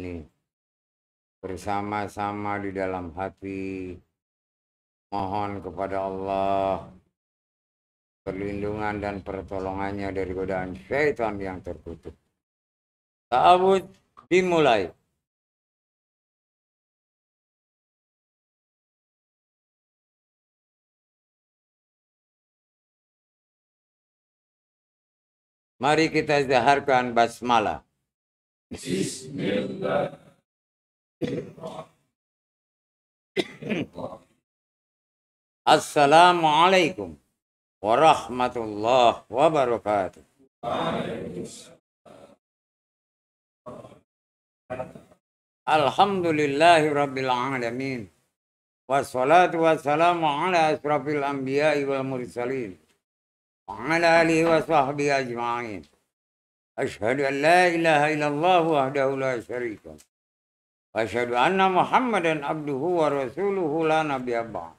ini bersama-sama di dalam hati mohon kepada Allah perlindungan dan pertolongannya dari godaan syaitan yang terkutuk. Ta'awud dimulai. Mari kita zaharkan basmalah. Bismillah. Assalamualaikum warahmatullahi wabarakatuh. Alhamdulillahi rabbil alamin. Wassalatu wassalamu ala asrafil anbiya'i wal mursalin. Wa ala alihi wa sahbihi ajma'in. Ashhadu an la ilaha illallah wahdahu la syarika lahu. Wa asyhadu anna Muhammadan abduhu wa rasuluhu la nabiyya ba'd.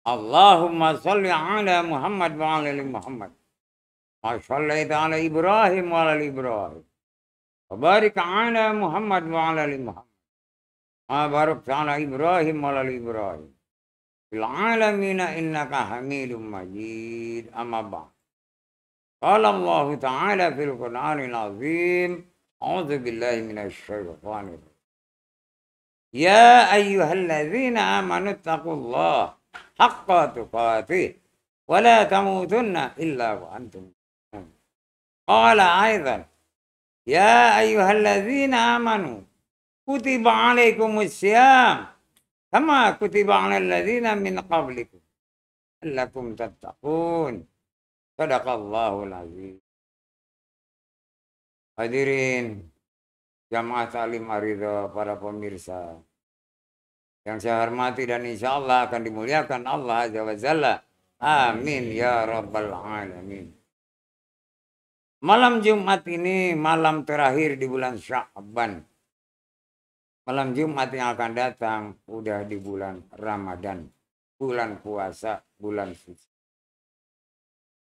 Allahumma salli ala Muhammad wa ala ali Muhammad. Ma shallaita ala Ibrahim wa ala ali Ibrahim. Wa barik ala Muhammad wa ala ali Muhammad. Ma barakta ala Ibrahim wa ala ali Ibrahim. Fil alamin innaka Hamidum Majid. Amma ba'd. Qala Allah Ta'ala fil Qur'anil Azim. A'udzu billahi minasy syaithanir rajim. Ya ayyuhalladzina amanu taqullaha haqqa tuqatih wa la tamutunna illa wa antum muslimun. Qala aidan ya ayyuhalladzina amanu kutiba alaikumus syiyam kama kutiba alal ladzina min qablikum lakum tattaqun. Sadaqallahul azim. Hadirin jamaah taklim Ar-Ridha, para pemirsa yang saya hormati dan insya Allah akan dimuliakan Allah Azza wa Jalla. Amin ya rabbal alamin. Malam Jumat ini malam terakhir di bulan Sya'ban. Malam Jumat yang akan datang udah di bulan Ramadan, bulan puasa, bulan suci.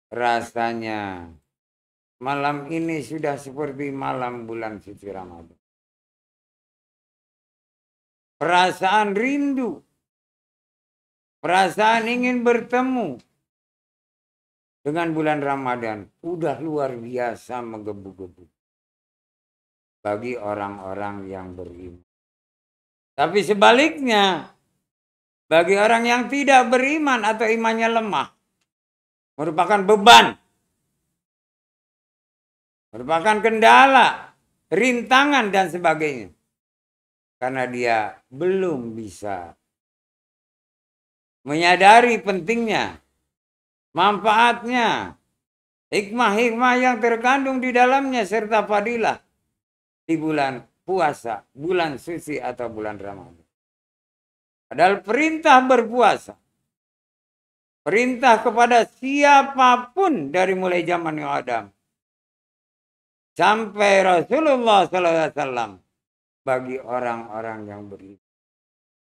Rasanya malam ini sudah seperti malam bulan suci Ramadan. Perasaan rindu, perasaan ingin bertemu dengan bulan Ramadan udah luar biasa menggebu-gebu bagi orang-orang yang beriman. Tapi sebaliknya, bagi orang yang tidak beriman atau imannya lemah, merupakan beban, merupakan kendala, rintangan dan sebagainya. Karena dia belum bisa menyadari pentingnya, manfaatnya, hikmah-hikmah yang terkandung di dalamnya serta fadilah di bulan puasa, bulan suci atau bulan Ramadan. Padahal perintah berpuasa, perintah kepada siapapun dari mulai zaman Adam sampai Rasulullah SAW bagi orang-orang yang beriman.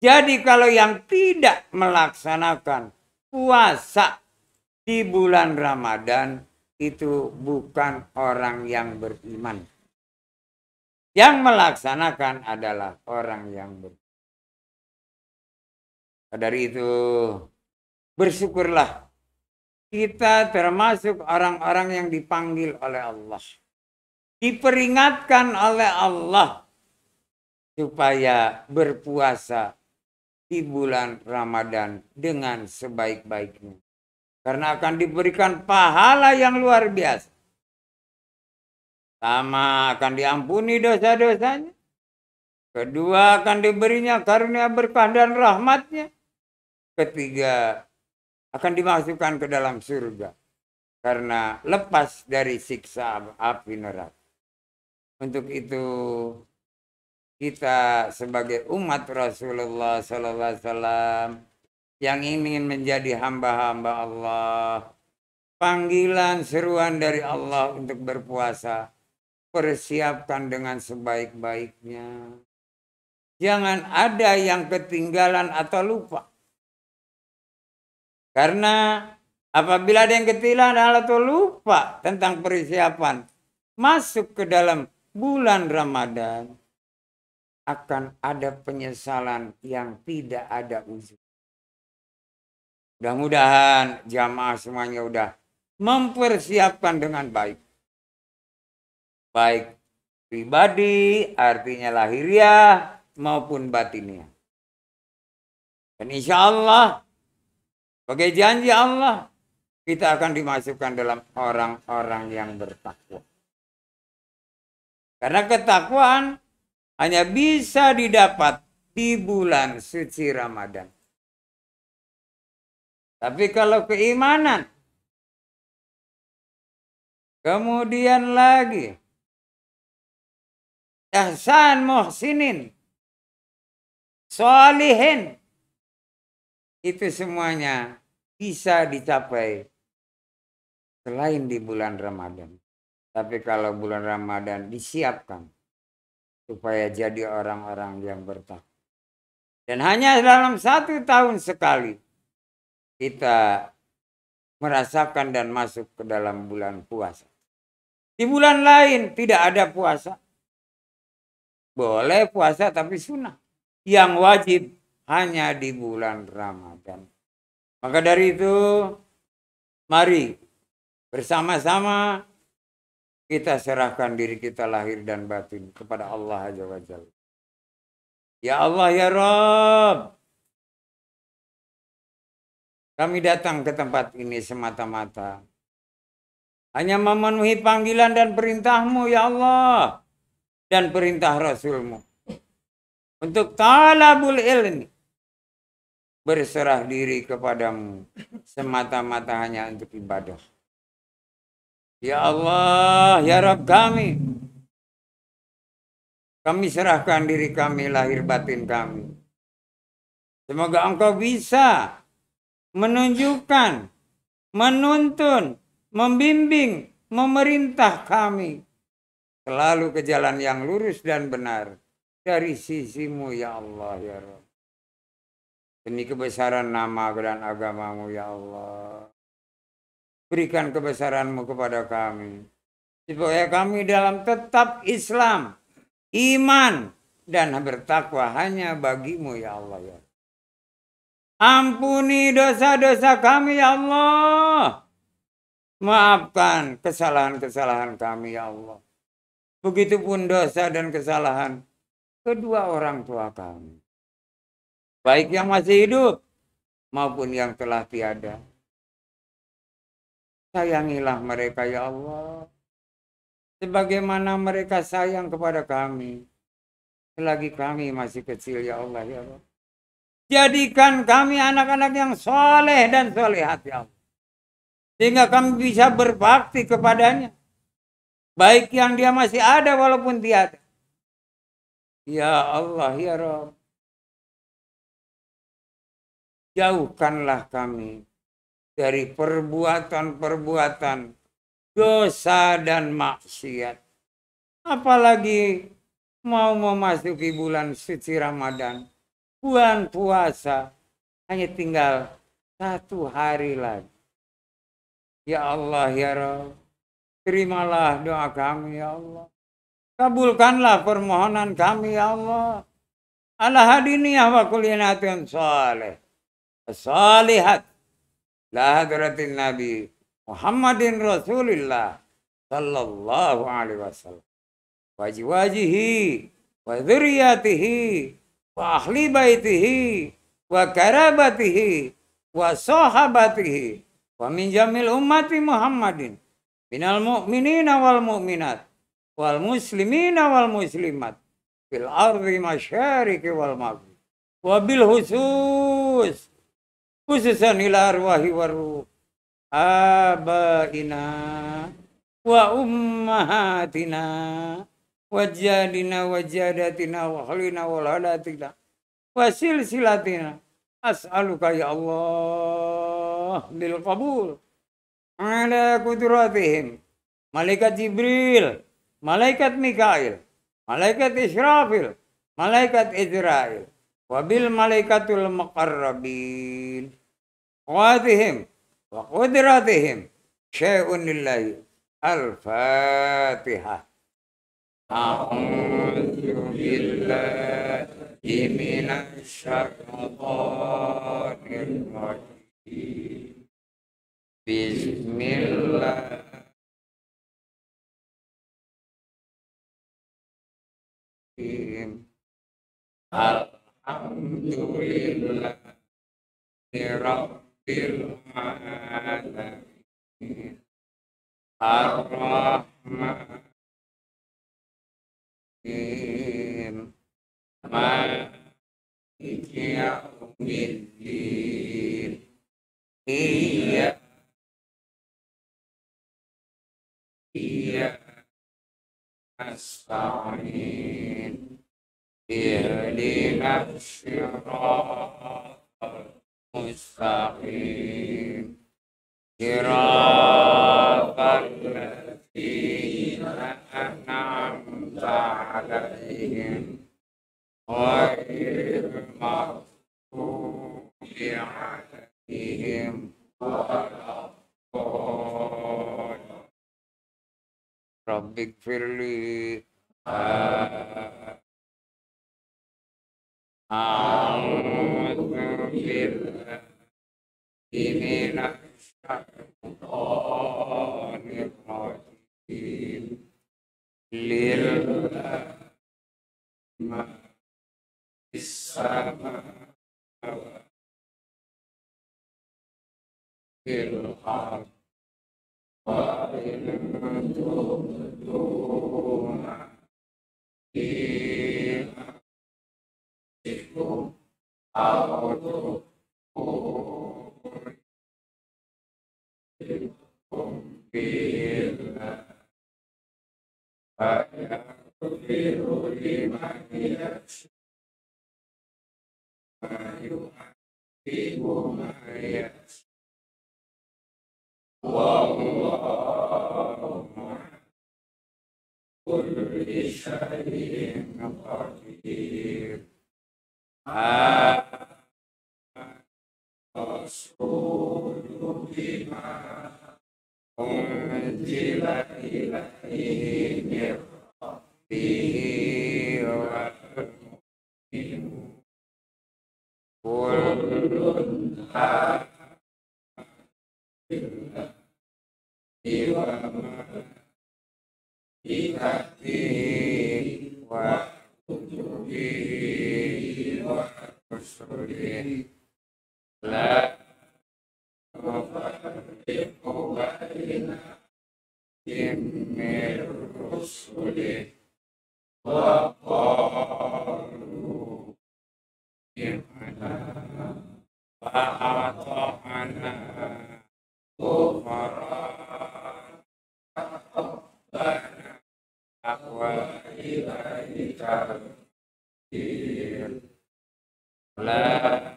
Jadi kalau yang tidak melaksanakan puasa di bulan Ramadan itu bukan orang yang beriman. Yang melaksanakan adalah orang yang beriman. Dari itu bersyukurlah kita termasuk orang-orang yang dipanggil oleh Allah. Diperingatkan oleh Allah supaya berpuasa di bulan Ramadan dengan sebaik-baiknya. Karena akan diberikan pahala yang luar biasa. Pertama, akan diampuni dosa-dosanya. Kedua, akan diberinya karunia berkah dan rahmatnya. Ketiga, akan dimasukkan ke dalam surga karena lepas dari siksa api neraka. Untuk itu kita sebagai umat Rasulullah SAW yang ingin menjadi hamba-hamba Allah, panggilan seruan dari Allah untuk berpuasa, persiapkan dengan sebaik-baiknya. Jangan ada yang ketinggalan atau lupa. Karena apabila ada yang ketinggalan atau lupa tentang persiapan masuk ke dalam bulan Ramadan, akan ada penyesalan yang tidak ada ujung. Mudah-mudahan jamaah semuanya udah mempersiapkan dengan baik. Baik pribadi, artinya lahiriah, maupun batiniah. Dan insya Allah, sebagai janji Allah, kita akan dimasukkan dalam orang-orang yang bertakwa. Karena ketakwaan hanya bisa didapat di bulan suci Ramadan. Tapi kalau keimanan, kemudian lagi ihsan muhsinin, sholihin, itu semuanya bisa dicapai selain di bulan Ramadan. Tapi kalau bulan Ramadan disiapkan supaya jadi orang-orang yang bertakwa. Dan hanya dalam 1 tahun sekali kita merasakan dan masuk ke dalam bulan puasa. Di bulan lain tidak ada puasa. Boleh puasa tapi sunnah. Yang wajib hanya di bulan Ramadan. Maka dari itu, mari bersama-sama kita serahkan diri kita lahir dan batin kepada Allah Azza wa Jalla. Ya Allah ya Rabb, kami datang ke tempat ini semata-mata hanya memenuhi panggilan dan perintah-Mu ya Allah, dan perintah Rasul-Mu untuk talabul ilmi, berserah diri kepadamu semata-mata hanya untuk ibadah. Ya Allah, ya Rabb kami serahkan diri kami, lahir batin kami. Semoga Engkau bisa menunjukkan, menuntun, membimbing, memerintah kami selalu ke jalan yang lurus dan benar dari sisi-Mu ya Allah ya Rabb. Demi kebesaran nama dan agama-Mu ya Allah. Berikan kebesaran-Mu kepada kami, supaya kami dalam tetap Islam, iman, dan bertakwa hanya bagi-Mu ya Allah ya. Ampuni dosa-dosa kami ya Allah. Maafkan kesalahan-kesalahan kami ya Allah. Begitupun dosa dan kesalahan kedua orang tua kami, baik yang masih hidup maupun yang telah tiada. Sayangilah mereka ya Allah, sebagaimana mereka sayang kepada kami selagi kami masih kecil ya Allah ya Allah. Jadikan kami anak-anak yang soleh dan solehat ya Allah, sehingga kami bisa berbakti kepadanya, baik yang dia masih ada walaupun tiada. Ya Allah ya Rabb, jauhkanlah kami dari perbuatan-perbuatan dosa dan maksiat. Apalagi mau memasuki bulan suci Ramadan, bulan puasa, hanya tinggal 1 hari lagi. Ya Allah ya Rabb, terimalah doa kami ya Allah. Kabulkanlah permohonan kami ya Allah. Ala hadiniyah wa kulinatun salih, salihat, la hadratin Nabi Muhammadin Rasulillah sallallahu alaihi wasallam, wajihi wa dzurriyyatihi wa ahli baitihi wa karabatihi wa sahabatihi wa min jamil ummati Muhammadin minal mu'minina wal mu'minat wal muslimina wal muslimat fil ardi masyariki wal maghrib, wa bil khususan ila arwahi waruh abaina wa ummahatina wa jadina wa jadatina wa khalina wa ladatina wa silsilatina. As'aluka ya Allah bil qabul ala kudratihim, malaikat Jibril, malaikat Mikail, malaikat Israfil, malaikat Israel, wabil malaikatul muqarrabin, qawatihim wa qudratihim syai'un lillahi. Al-Fatihah. A'udzu billahi من الشيطان الرجيم بسم الله الحمد لله رب العالمين الرحمن الرحيم مالك يوم الدين إياك نستعين اهدنا الصراط المستقيم صراط الذين أنعمت عليهم غير المغضوب عليهم ولا الضالين رب اغفر لي أعوذ بالله من الشيطان الرجيم لله ما في السماوات في الأرض وإن تبدوا ما في أنفسكم أو تخفوه بالله فيغفر لمن يشاء ويعذب من يشاء والله كل شيء قدير الرسول بما أنزل إليه من ربه والمؤمنون كل آمن بالله وملائكته وكتبه ورسله لا نفرق بين أحد من رسله وقالوا سمعنا وأطعنا غفرانك ربنا وإليك المصير لا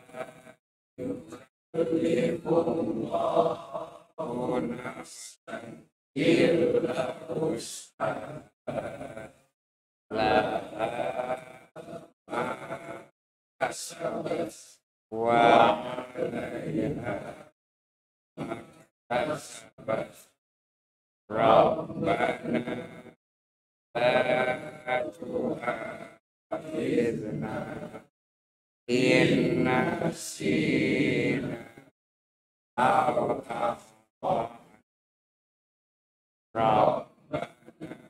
يكلف الله نفسا إلا وسعها لها ما كسبت وعليها ما كسبت ربنا لا تؤاخذنا إن نسينا أو أخطأنا ربنا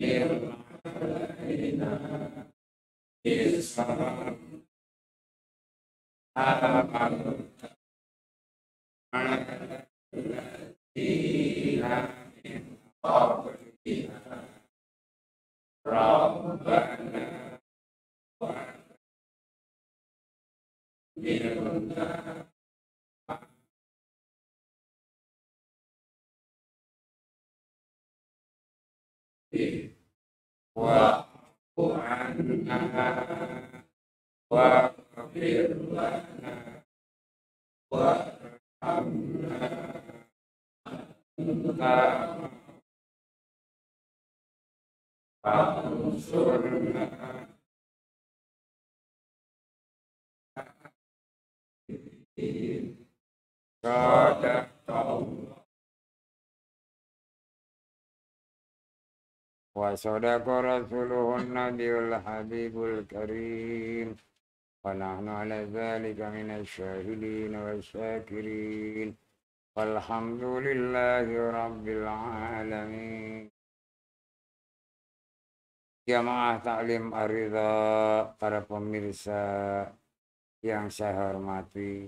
إن علينا إصرا آمنت على الذين من قبلنا ربنا وأجرنا واعف عنا واغفر لنا وارحمنا أنت فانصرنا صدق الله wa sadaqa rasuluhun nabiyul habibul karim wa nahnu ala dzalika minasyahidin wa syakirin walhamdulillahi rabbil alamin. Jamaah Taklim Ar-Ridha, para pemirsa yang saya hormati,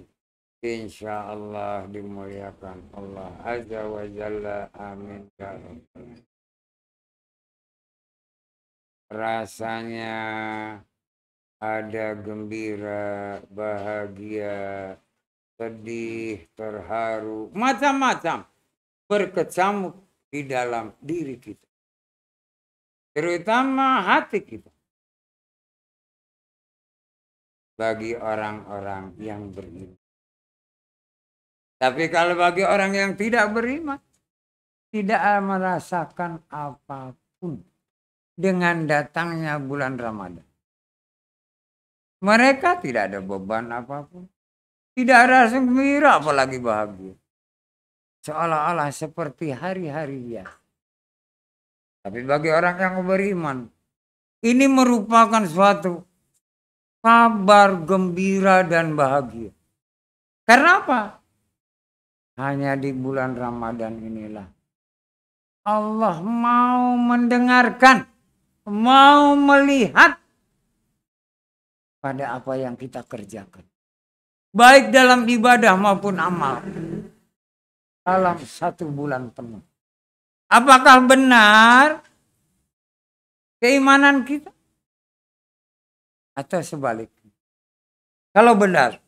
insya Allah dimuliakan Allah Azza wa Jalla, amin ya rabbal. Rasanya ada gembira, bahagia, sedih, terharu, macam-macam berkecamuk di dalam diri kita, terutama hati kita. Bagi orang-orang yang beriman. Tapi kalau bagi orang yang tidak beriman, tidak merasakan apapun dengan datangnya bulan Ramadan. Mereka tidak ada beban apapun. Tidak ada rasa gembira apalagi bahagia. Seolah-olah seperti hari-hari biasa. Tapi bagi orang yang beriman, ini merupakan suatu kabar gembira dan bahagia. Karena apa? Hanya di bulan Ramadan inilah Allah mau mendengarkan, mau melihat pada apa yang kita kerjakan. Baik dalam ibadah maupun amal. Dalam satu bulan penuh. Apakah benar keimanan kita? Atau sebaliknya. Kalau benar,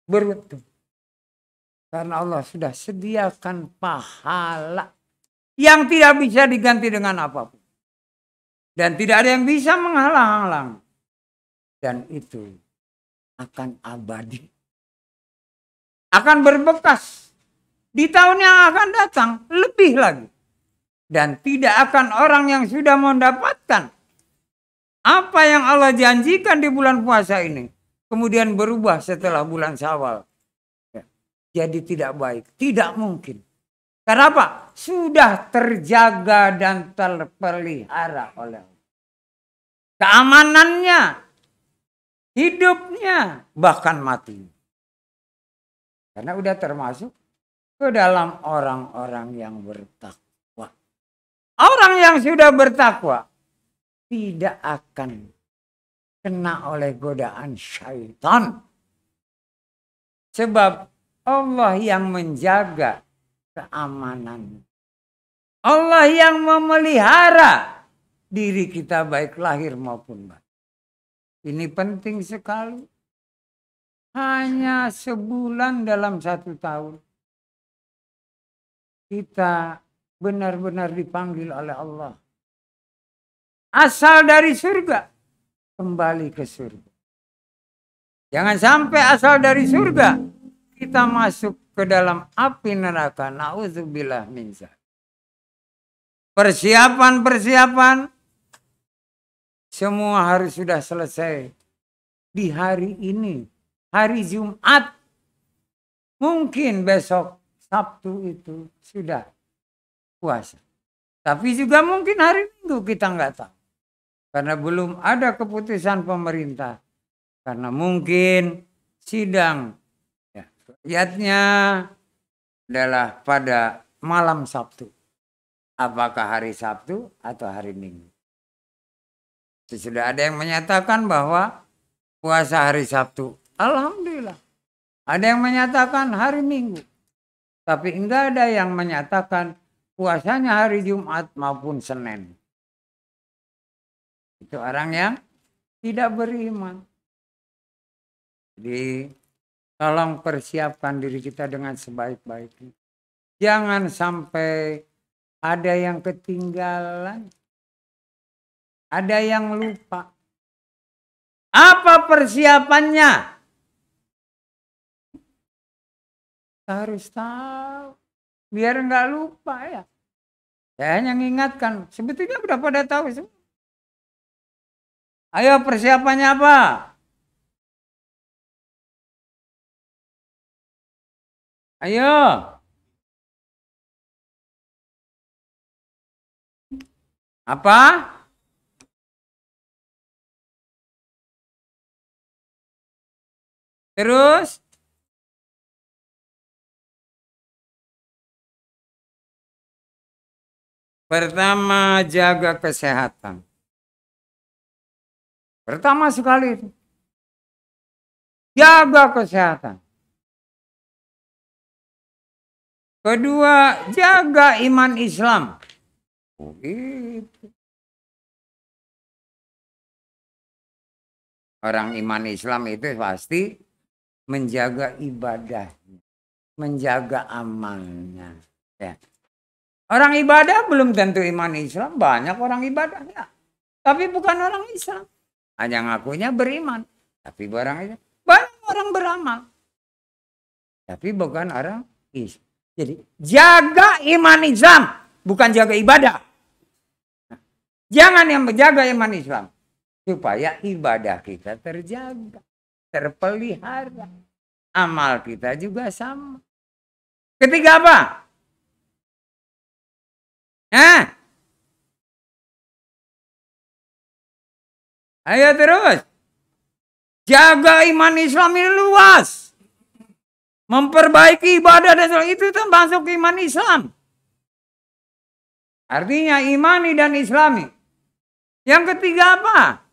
beruntung. Karena Allah sudah sediakan pahala yang tidak bisa diganti dengan apapun. Dan tidak ada yang bisa menghalang-halang. Dan itu akan abadi. Akan berbekas. Di tahun yang akan datang, lebih lagi. Dan tidak akan orang yang sudah mendapatkan apa yang Allah janjikan di bulan puasa ini kemudian berubah setelah bulan Syawal. Ya. Jadi tidak baik, tidak mungkin. Karena apa? Sudah terjaga dan terpelihara oleh Allah. Keamanannya, hidupnya, bahkan mati. Karena udah termasuk ke dalam orang-orang yang bertakwa. Orang yang sudah bertakwa tidak akan kena oleh godaan syaitan. Sebab Allah yang menjaga keamanan. Allah yang memelihara diri kita baik lahir maupun batin. Ini penting sekali. Hanya sebulan dalam satu tahun. Kita benar-benar dipanggil oleh Allah. Asal dari surga, kembali ke surga. Jangan sampai asal dari surga, kita masuk ke dalam api neraka. Na'udzubillah min dzalik. Persiapan-persiapan semua harus sudah selesai di hari ini. Hari Jumat. Mungkin besok Sabtu itu sudah puasa. Tapi juga mungkin hari Minggu kita nggak tahu. Karena belum ada keputusan pemerintah. Karena mungkin sidang rakyatnya adalah pada malam Sabtu. Apakah hari Sabtu atau hari Minggu. Sudah ada yang menyatakan bahwa puasa hari Sabtu. Alhamdulillah. Ada yang menyatakan hari Minggu. Tapi enggak ada yang menyatakan puasanya hari Jumat maupun Senin. Itu orang yang tidak beriman. Jadi tolong persiapkan diri kita dengan sebaik-baiknya. Jangan sampai ada yang ketinggalan. Ada yang lupa. Apa persiapannya? Kita harus tahu. Biar nggak lupa ya. Saya hanya mengingatkan. Sebetulnya udah pada tahu semua. Ayo persiapannya apa? Ayo. Apa? Terus? Pertama, jaga kesehatan. Pertama sekali itu. Jaga kesehatan. Kedua, jaga iman Islam. Oh, itu. Orang iman Islam itu pasti menjaga ibadahnya, menjaga amalnya. Ya. Orang ibadah belum tentu iman Islam, banyak orang ibadahnya, tapi bukan orang Islam. Hanya ngakunya beriman, tapi banyak orang beramal, tapi bukan orang Islam. Jadi jaga iman Islam, bukan jaga ibadah. Jangan yang menjaga iman Islam, supaya ibadah kita terjaga, terpelihara. Amal kita juga sama. Ketiga apa? Ayo terus. Jaga iman Islam ini luas. Memperbaiki ibadah dan itu termasuk iman Islam. Artinya imani dan islami. Yang ketiga apa?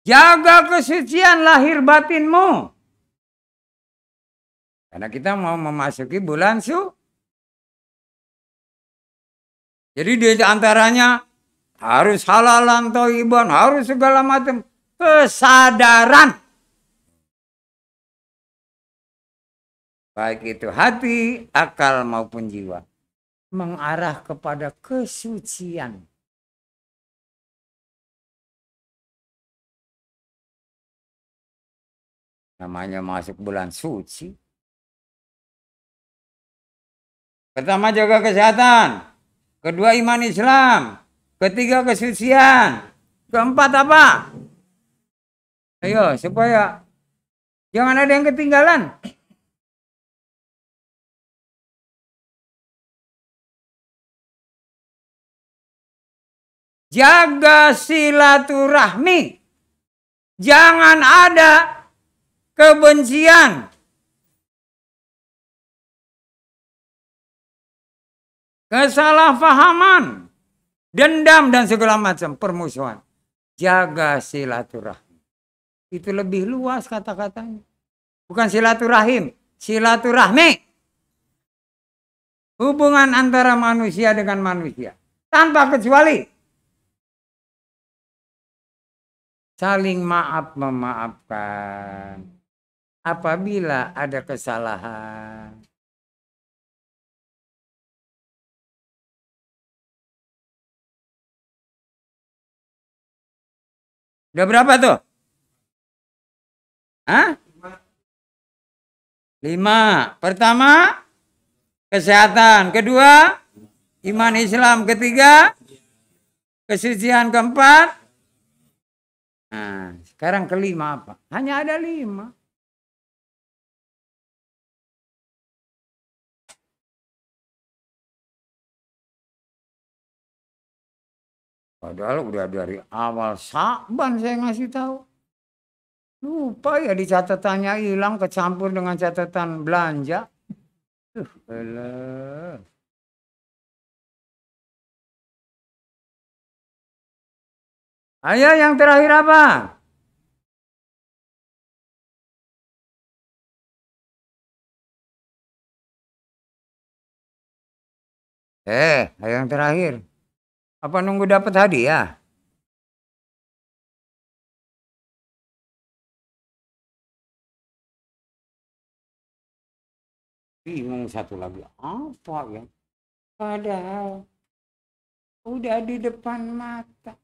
Jaga kesucian lahir batinmu. Karena kita mau memasuki bulan Jadi di antaranya harus halalan, thayyiban, harus segala macam kesadaran. Baik itu hati, akal maupun jiwa. Mengarah kepada kesucian. Namanya masuk bulan suci. Pertama jaga kesehatan. Kedua iman Islam. Ketiga kesucian. Keempat apa? Ayo supaya jangan ada yang ketinggalan. Jaga silaturahmi. Jangan ada kebencian. Kesalahpahaman. Dendam dan segala macam permusuhan. Jaga silaturahmi. Itu lebih luas kata-katanya. Bukan silaturahim. Silaturahmi. Hubungan antara manusia dengan manusia. Tanpa kecuali. Saling maaf memaafkan. Apabila ada kesalahan. Udah berapa tuh? Hah? 5. Pertama, kesehatan. Kedua, iman Islam. Ketiga, kesucian. Keempat. Nah, sekarang kelima apa? Hanya ada 5. Padahal udah dari awal Sya'ban saya ngasih tahu. Lupa ya di catatannya hilang kecampur dengan catatan belanja. Ayo yang terakhir apa? Ayo yang terakhir. Apa nunggu dapat hadiah? Bingung satu lagi. Apa ya? Padahal udah di depan mata.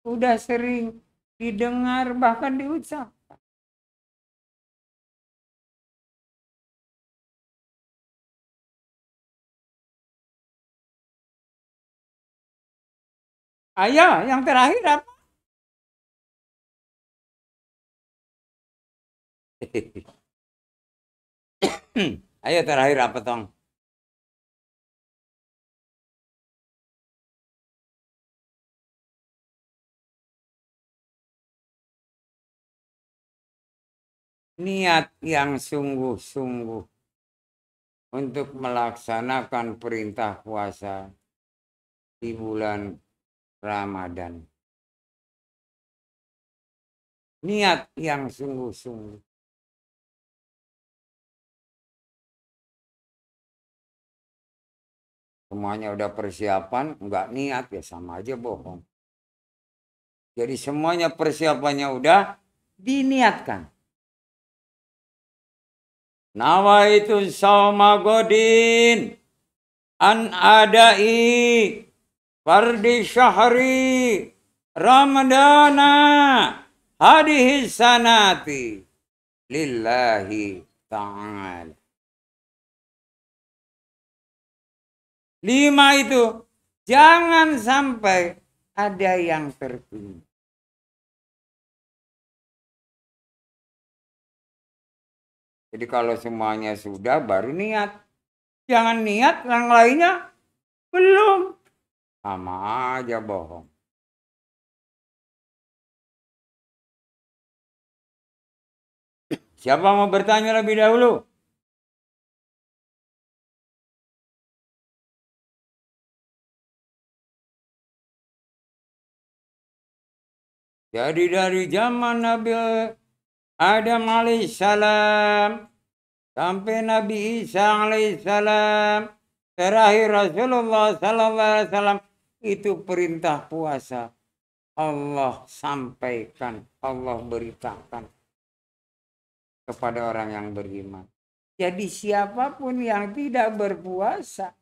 Udah sering didengar bahkan diucap. Ayo, yang terakhir apa? Ayo terakhir apa tong? Niat yang sungguh-sungguh untuk melaksanakan perintah puasa di bulan Ramadan. Niat yang sungguh-sungguh. Semuanya udah persiapan, nggak niat ya sama aja bohong. Jadi semuanya persiapannya udah diniatkan. Nawaitu sauma godin an adai fardi syahri Ramadana hadhihi sanati lillahi ta'ala. 5 itu jangan sampai ada yang tertunda. Jadi kalau semuanya sudah baru niat. Jangan niat yang lainnya belum. Sama aja bohong. Siapa mau bertanya lebih dahulu? Jadi dari zaman Nabi Adam alaihissalam sampai Nabi Isa alaihissalam, terakhir Rasulullah sallallahu alaihi wasallam, itu perintah puasa. Allah sampaikan, Allah beritakan kepada orang yang beriman. Jadi siapapun yang tidak berpuasa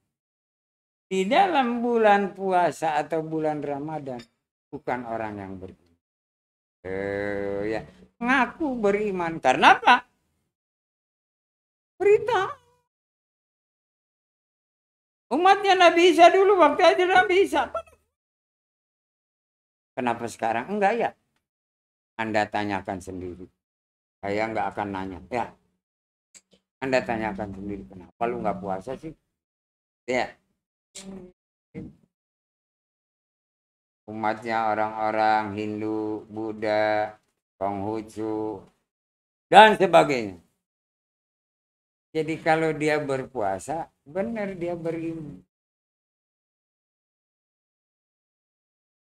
di dalam bulan puasa atau bulan Ramadan bukan orang yang beriman. Ya, ngaku beriman karena apa? Berita. Umatnya Nabi Isa dulu waktu aja Nabi Isa. Kenapa sekarang enggak ya? Anda tanyakan sendiri. Saya enggak akan nanya. Ya. Anda tanyakan sendiri kenapa lu enggak puasa sih? Ya. Umatnya orang-orang Hindu, Buddha, Konghucu, dan sebagainya. Jadi kalau dia berpuasa, benar dia beriman.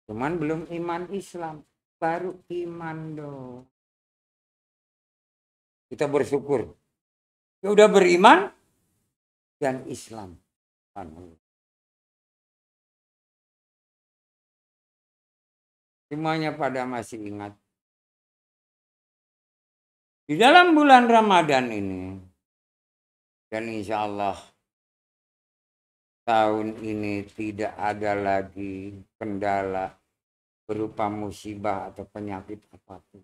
Cuman belum iman Islam, baru iman dong. Kita bersyukur. Ya udah beriman dan Islam. Semuanya pada masih ingat. Di dalam bulan Ramadan ini, dan insya Allah tahun ini tidak ada lagi kendala berupa musibah atau penyakit apapun.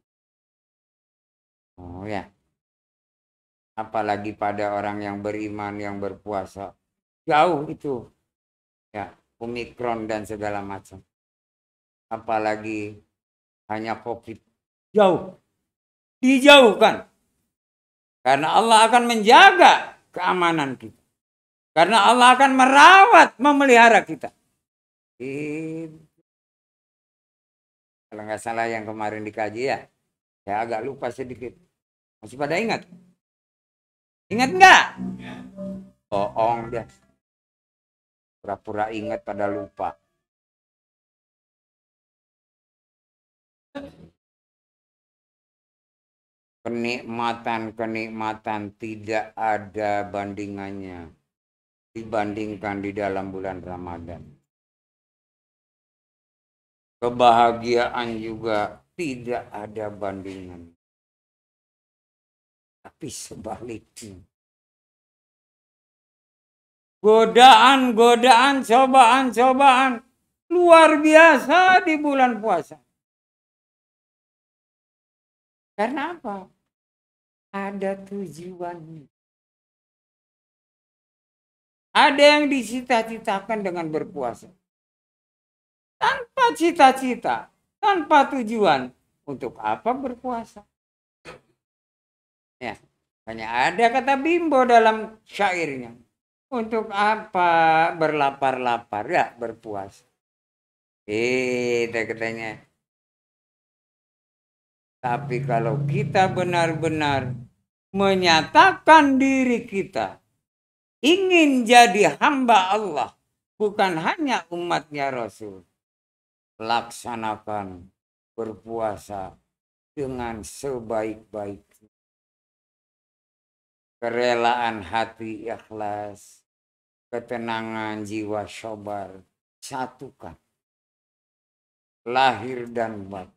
Oh ya. Apalagi pada orang yang beriman, yang berpuasa. Jauh itu. Ya, Omikron dan segala macam. Apalagi hanya COVID. Jauh. Dijauhkan. Karena Allah akan menjaga keamanan kita. Karena Allah akan merawat, memelihara kita. Kalau nggak salah yang kemarin dikaji ya. Saya agak lupa sedikit. Masih pada ingat? Ingat nggak? Bohong dia. Pura-pura ingat pada lupa. Kenikmatan tidak ada bandingannya dibandingkan di dalam bulan Ramadan. Kebahagiaan juga tidak ada bandingan. Tapi sebaliknya. Godaan, cobaan luar biasa di bulan puasa. Karena apa? Ada tujuannya. Ada yang disita-citakan dengan berpuasa. Tanpa tanpa cita-cita, tanpa tujuan, untuk apa berpuasa? Ya, hanya ada kata Bimbo dalam syairnya. Untuk apa berlapar-lapar? Ya, berpuasa. Katanya. Tapi kalau kita benar-benar menyatakan diri kita ingin jadi hamba Allah, bukan hanya umatnya Rasul, laksanakan berpuasa dengan sebaik-baiknya. Kerelaan hati ikhlas, ketenangan jiwa sabar, satukan lahir dan batin.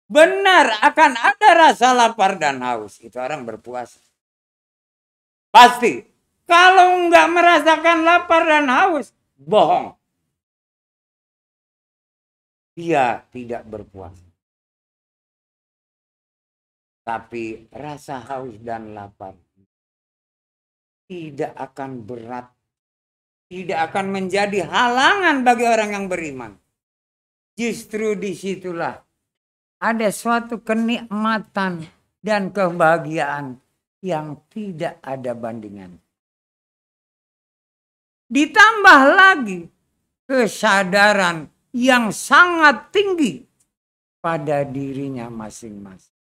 Benar akan ada rasa lapar dan haus. Itu orang berpuasa. Pasti. Kalau nggak merasakan lapar dan haus, bohong. Dia tidak berpuasa. Tapi rasa haus dan lapar tidak akan berat. Tidak akan menjadi halangan bagi orang yang beriman. Justru disitulah ada suatu kenikmatan dan kebahagiaan yang tidak ada bandingan. Ditambah lagi kesadaran yang sangat tinggi pada dirinya masing-masing.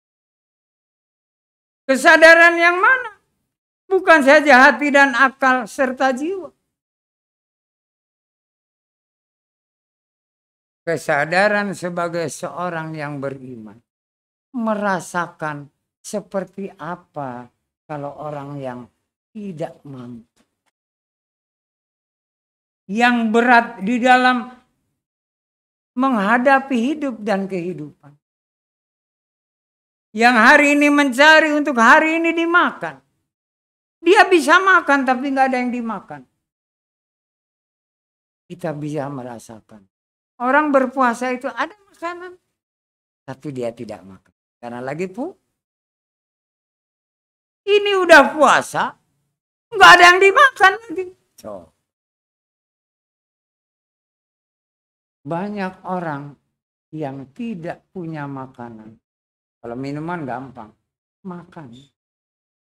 Kesadaran yang mana? Bukan saja hati dan akal serta jiwa. Kesadaran sebagai seorang yang beriman. Merasakan seperti apa kalau orang yang tidak mampu. Yang berat di dalam menghadapi hidup dan kehidupan. Yang hari ini mencari untuk hari ini dimakan. Dia bisa makan tapi nggak ada yang dimakan. Kita bisa merasakan. Orang berpuasa itu ada makanan. Tapi dia tidak makan. Karena lagi ini udah puasa. Nggak ada yang dimakan lagi. Banyak orang yang tidak punya makanan. Kalau minuman gampang. Makan.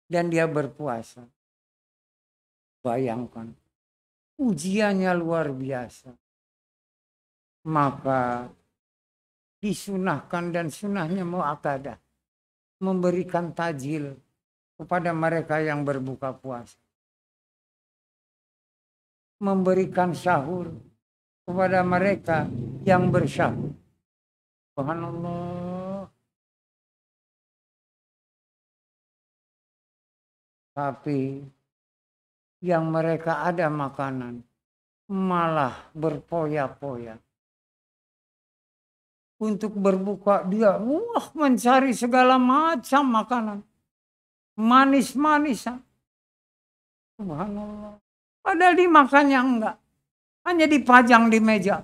Dan dia berpuasa. Bayangkan. Ujiannya luar biasa. Maka disunahkan dan sunahnya muakkadah memberikan tajil kepada mereka yang berbuka puasa, memberikan sahur kepada mereka yang bersahur. Subhanallah. Tapi yang mereka ada makanan malah berpoya-poya. Untuk berbuka dia mencari segala macam makanan. Manis-manisan. Subhanallah. Padahal dimakannya enggak. Hanya dipajang di meja.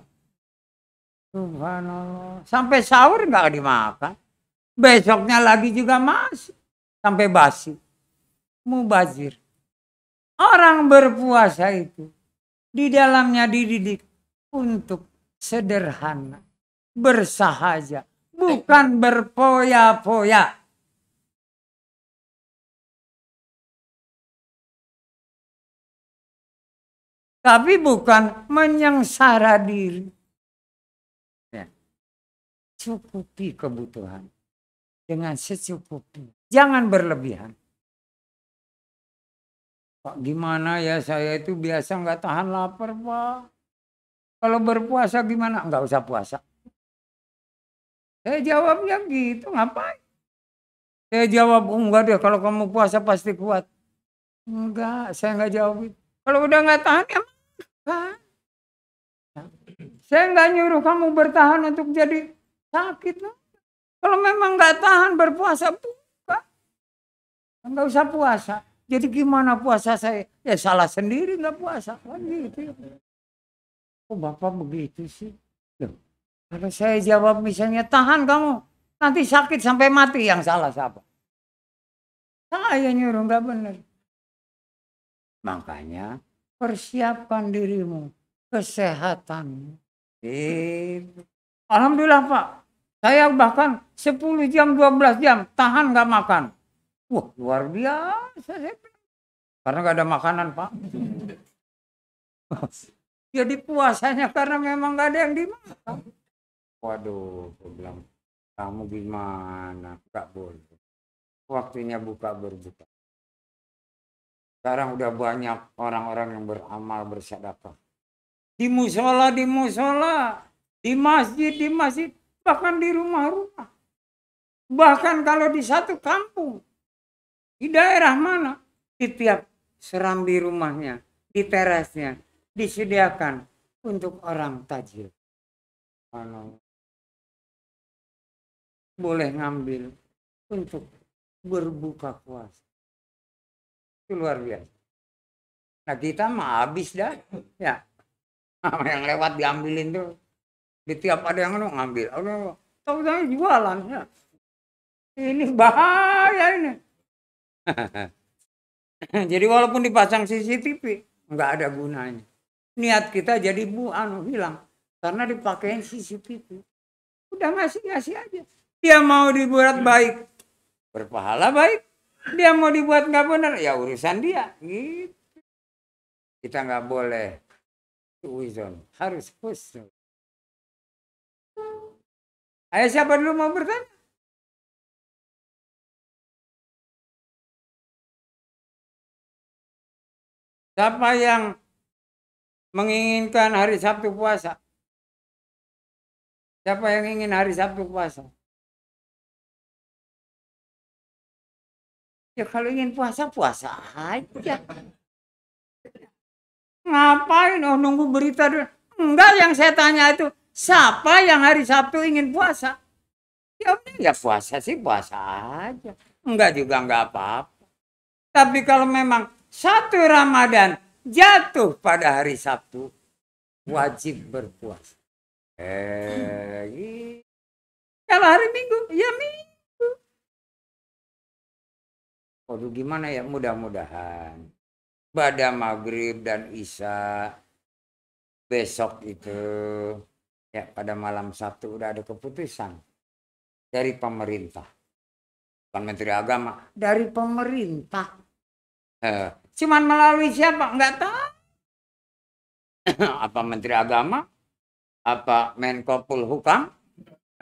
Subhanallah. Sampai sahur enggak dimakan. Besoknya lagi juga masih. Sampai basi. Mubazir. Orang berpuasa itu. Di dalamnya dididik. Untuk sederhana. Bersahaja, bukan berpoya-poya. Tapi bukan menyengsara diri. Ya. Cukupi kebutuhan dengan secukupnya. Jangan berlebihan. Pak, gimana ya, saya itu biasa nggak tahan lapar, Pak. Kalau berpuasa gimana? Nggak usah puasa. Saya jawabnya gitu, ngapain? Saya jawab, enggak deh, kalau kamu puasa pasti kuat. Enggak, saya enggak jawab itu. Kalau udah enggak tahan, ya makan. Saya enggak nyuruh kamu bertahan untuk jadi sakit. Kalau memang enggak tahan berpuasa, buka. Enggak usah puasa. Jadi gimana puasa saya? Ya salah sendiri enggak puasa. Kan gitu. Kok Bapak begitu sih? Loh. Kalau saya jawab misalnya tahan kamu, nanti sakit sampai mati, yang salah siapa? Saya nyuruh nggak benar. Makanya persiapkan dirimu, kesehatan. Itu. Alhamdulillah Pak. Saya bahkan 10 jam, 12 jam tahan nggak makan. Wah luar biasa. Karena nggak ada makanan Pak. Jadi puasanya karena memang nggak ada yang dimakan. Waduh, saya bilang, kamu gimana? Nggak boleh. Waktunya buka berbuka. Sekarang udah banyak orang-orang yang beramal bersedekah. Di musola, di masjid, bahkan di rumah-rumah. Bahkan kalau di satu kampung, di daerah mana, di tiap serambi rumahnya, di terasnya, disediakan untuk orang tajil. Boleh ngambil untuk berbuka puasa. Itu luar biasa. Nah kita mah habis dah. Ya. Yang lewat diambilin tuh. Di tiap ada yang ngambil. Tahu-tahu jualan. Ya. Ini bahaya ini. Jadi walaupun dipasang CCTV, nggak ada gunanya. Niat kita jadi hilang. Karena dipakein CCTV. Udah ngasih aja. Dia mau dibuat baik, berpahala baik. Dia mau dibuat nggak benar, ya urusan dia. Gitu. Kita nggak boleh suuzon, harus husnul. Ayo siapa dulu mau bertanya? Siapa yang menginginkan hari Sabtu puasa? Siapa yang ingin hari Sabtu puasa? Ya kalau ingin puasa, puasa aja. Ngapain? Oh nunggu berita dulu. Enggak, yang saya tanya itu, siapa yang hari Sabtu ingin puasa? Ya puasa sih puasa aja. Enggak juga enggak apa-apa. Tapi kalau memang 1 Ramadan jatuh pada hari Sabtu, wajib berpuasa. Kalau hari Minggu, ya Minggu. Waduh gimana ya, mudah-mudahan pada maghrib dan isya besok itu ya pada malam Sabtu udah ada keputusan dari pemerintah, bukan Menteri Agama, dari pemerintah. Cuman melalui siapa nggak tahu. Apa Menteri Agama, apa Menko Polhukam,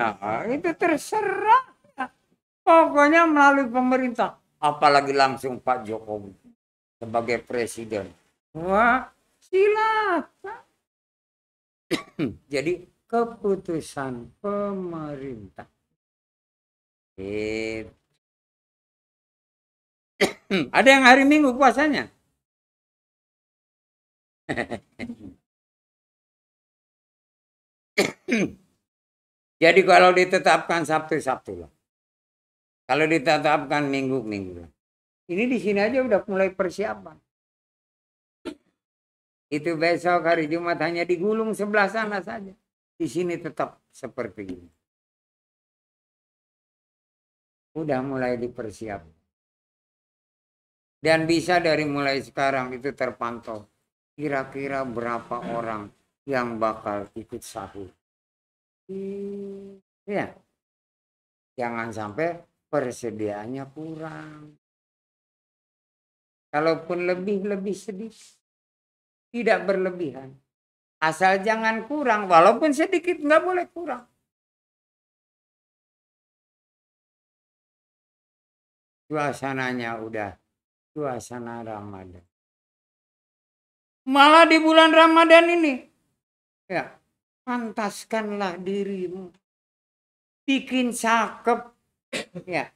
nah, itu terserah. Pokoknya melalui pemerintah. Apalagi langsung Pak Jokowi sebagai presiden. Wah, silakan. Jadi keputusan pemerintah. Ada yang hari Minggu puasanya? Jadi kalau ditetapkan Sabtu lah. Kalau ditetapkan Minggu lah. Ini di sini aja udah mulai persiapan. Itu besok hari Jumat hanya digulung sebelah sana saja. Di sini tetap seperti ini. Udah mulai dipersiapkan. Dan bisa dari mulai sekarang itu terpantau. Kira-kira berapa orang yang bakal ikut sahur. Ya. Jangan sampai persediaannya kurang. Kalaupun lebih sedikit. Tidak berlebihan. Asal jangan kurang. Walaupun sedikit nggak boleh kurang. Suasananya udah suasana Ramadan. Malah di bulan Ramadan ini. Ya. Pantaskanlah dirimu. Bikin cakep. Ya.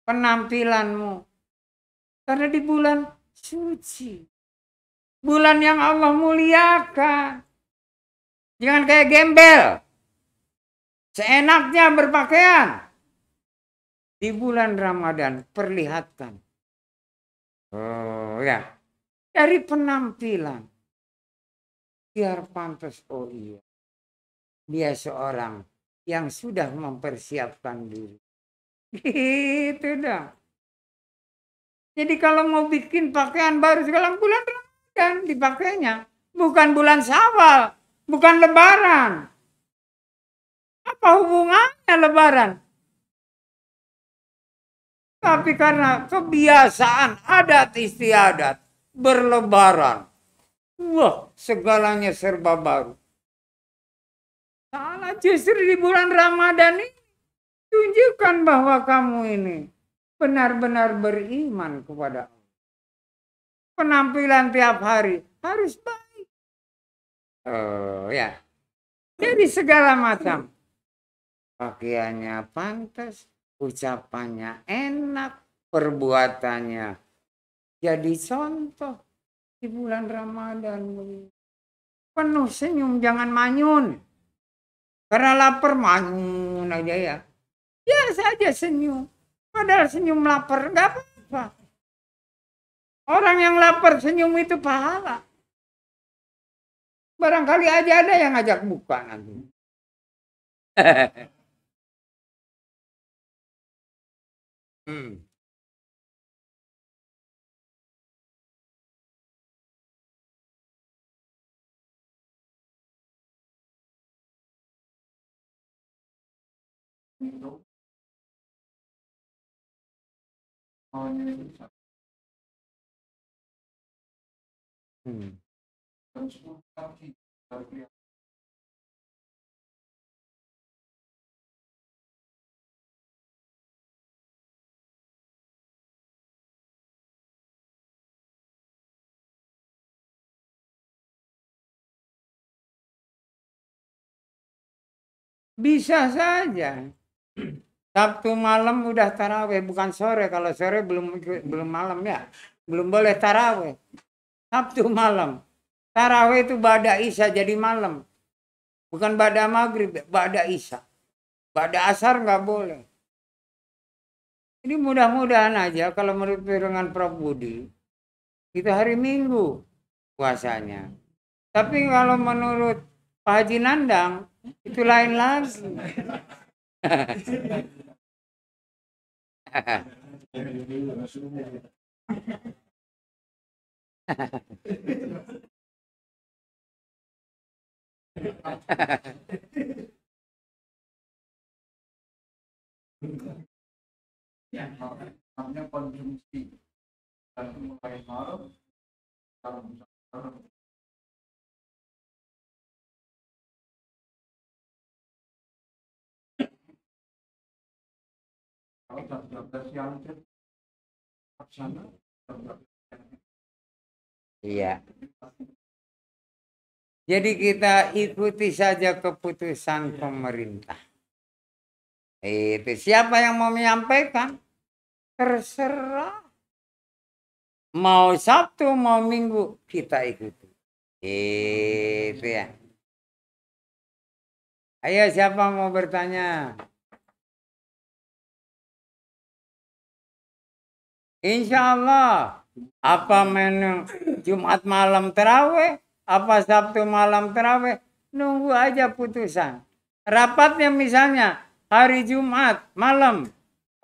Penampilanmu. Karena di bulan suci. Bulan yang Allah muliakan. Jangan kayak gembel. Seenaknya berpakaian. Di bulan Ramadan perlihatkan. Oh ya. Dari penampilan. Biar pantas. Oh iya. Dia seorang yang sudah mempersiapkan diri. Gitu dah. Jadi kalau mau bikin pakaian baru sekarang bulan Ramadan dipakainya. Bukan bulan Syawal. Bukan Lebaran. Apa hubungannya Lebaran? Tapi karena kebiasaan adat istiadat berlebaran. Wah, segalanya serba baru. Salah, justru di bulan Ramadan ini tunjukkan bahwa kamu ini benar-benar beriman kepada Allah. Penampilan tiap hari harus baik. Oh ya, dari segala macam. Pakaiannya pantas, ucapannya enak, perbuatannya jadi contoh di bulan Ramadan. Penuh senyum, jangan manyun. Karena lapar manyun aja ya. Biasa aja senyum. Padahal senyum lapar nggak apa-apa. Orang yang lapar senyum itu pahala. Barangkali aja ada yang ngajak buka nanti. Hmm. Hmm. Bisa saja. Sabtu malam udah taraweh, bukan sore. Kalau sore belum malam ya, belum boleh taraweh. Sabtu malam, taraweh itu ba'da isya jadi malam, bukan ba'da maghrib, ba'da isya. Ba'da asar nggak boleh. Jadi mudah-mudahan aja kalau menurut dengan Prof Budi, itu hari Minggu puasanya. Tapi kalau menurut Pak Haji Nandang, itu lain lagi. Namanya konsumsi dan mulai malam kalau jam 12 siang sana Iya. Jadi kita ikuti saja keputusan pemerintah. Itu siapa yang mau menyampaikan? Terserah. Mau Sabtu, mau Minggu, kita ikuti. Itu ya. Ayo siapa mau bertanya? Insya Allah. Apa menu Jumat malam terawih? Apa Sabtu malam terawih? Nunggu aja putusan. Rapatnya misalnya hari Jumat malam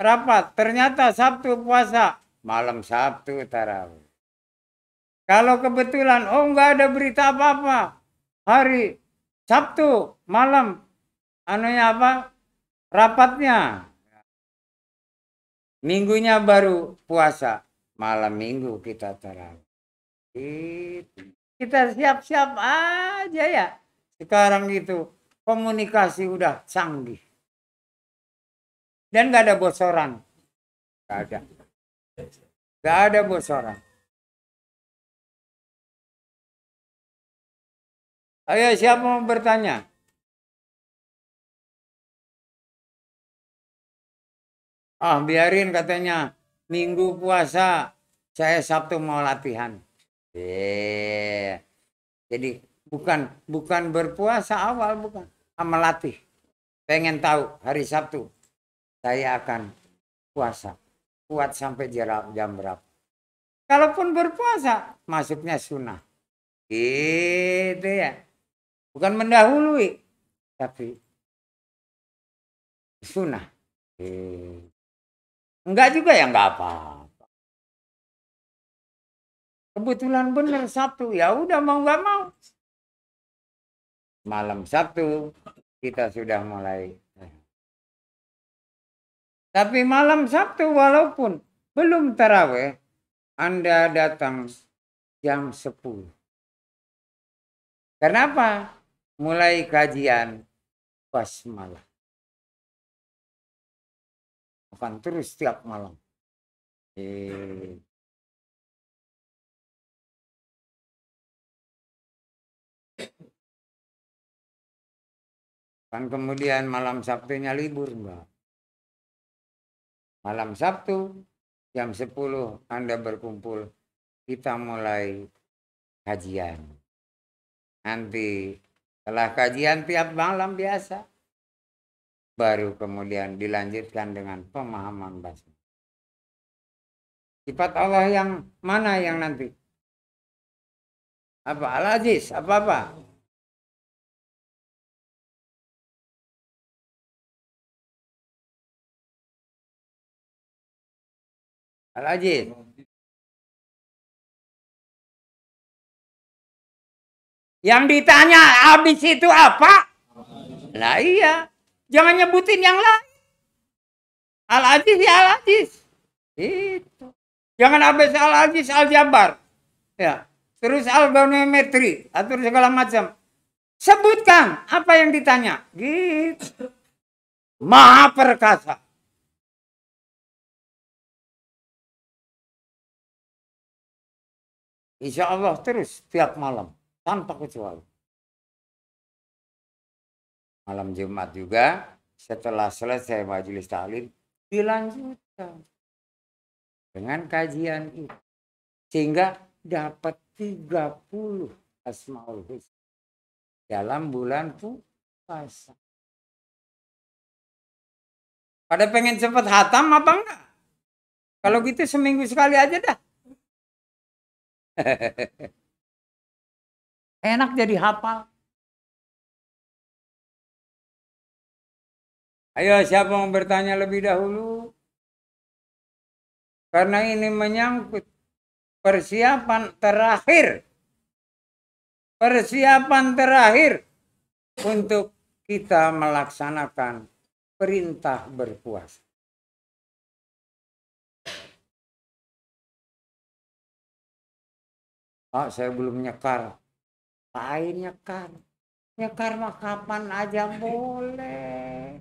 rapat. Ternyata Sabtu puasa. Malam Sabtu tarawih. Kalau kebetulan, oh nggak ada berita apa-apa. Hari Sabtu malam, anunya apa? Rapatnya. Minggunya baru puasa. Malam minggu kita tarawih. Kita siap-siap aja ya. Sekarang itu komunikasi udah canggih. Dan nggak ada bocoran. Nggak ada. Nggak ada bocoran. Ayo siapa mau bertanya? Ah biarin katanya. Minggu puasa. Saya Sabtu mau latihan. Jadi bukan berpuasa awal, bukan. Melatih. Pengen tahu hari Sabtu. Saya akan puasa. Kuat sampai jam berapa. Kalaupun berpuasa, masuknya sunnah. Gitu ya. Bukan mendahului, tapi sunnah. Enggak juga ya enggak apa-apa. Kebetulan bener Sabtu, ya udah mau nggak mau. Malam Sabtu, kita sudah mulai. Tapi malam Sabtu walaupun belum taraweh, Anda datang jam 10. Kenapa? Mulai kajian basmalah. Akan terus setiap malam. Kan kemudian malam Sabtunya libur, Mbak. Malam Sabtu jam 10 Anda berkumpul. Kita mulai kajian. Nanti setelah kajian tiap malam biasa. Baru kemudian dilanjutkan dengan pemahaman basmalah. Sifat Allah yang mana yang nanti? Apa? Al-Aziz? Apa-apa? Al-Aziz. Yang ditanya habis itu apa? Lah iya. Jangan nyebutin yang lain. Al-Aziz ya Al-Aziz. Itu. Jangan habis Al-Aziz Al-Jabar. Ya. Terus Al-Ghanometri. Atur segala macam. Sebutkan apa yang ditanya. Gitu. Maha perkasa. Insya Allah terus tiap malam. Tanpa kecuali. Malam Jumat juga. Setelah selesai majelis taklim. Dilanjutkan. Dengan kajian itu. Sehingga dapat 30 Asmaul Husna. Dalam bulan puasa. Pada pengen cepet hatam apa enggak? Kalau gitu seminggu sekali aja dah. Enak jadi hafal. Ayo siapa mau bertanya lebih dahulu? Karena ini menyangkut persiapan terakhir. Persiapan terakhir untuk kita melaksanakan perintah berpuasa. Oh, saya belum nyekar. Lain nyekar. Nyekar mah kapan aja boleh.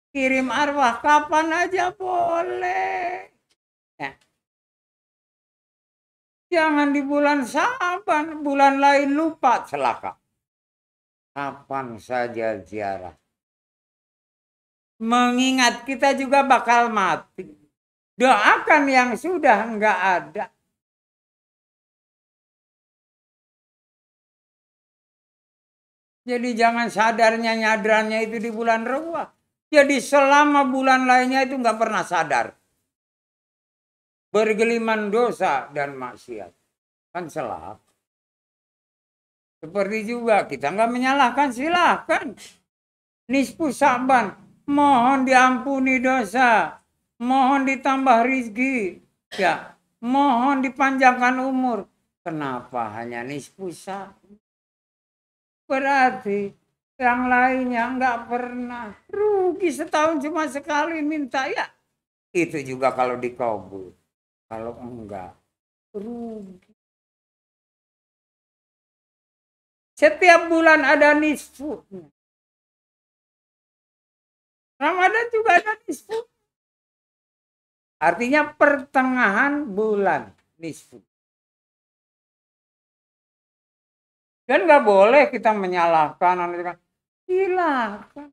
Kirim arwah kapan aja boleh. Ya. Jangan di bulan Saban, bulan lain lupa celaka. Kapan saja ziarah. Mengingat kita juga bakal mati. Doakan yang sudah enggak ada. Jadi jangan sadarnya nyadarannya itu di bulan Rewah. Jadi selama bulan lainnya itu enggak pernah sadar. Bergeliman dosa dan maksiat. Kan salah. Seperti juga kita enggak menyalahkan, silahkan. Nisfu Sa'ban. Mohon diampuni dosa. Mohon ditambah rizki. Ya. Mohon dipanjangkan umur. Kenapa hanya nisfu Sa'ban? Berarti yang lainnya enggak pernah. Rugi setahun cuma sekali minta ya. Itu juga kalau dikabul. Kalau enggak, rugi. Setiap bulan ada nisfu. Ramadan juga ada nisfu. Artinya pertengahan bulan nisfu. Dan nggak boleh kita menyalahkan. Silakan.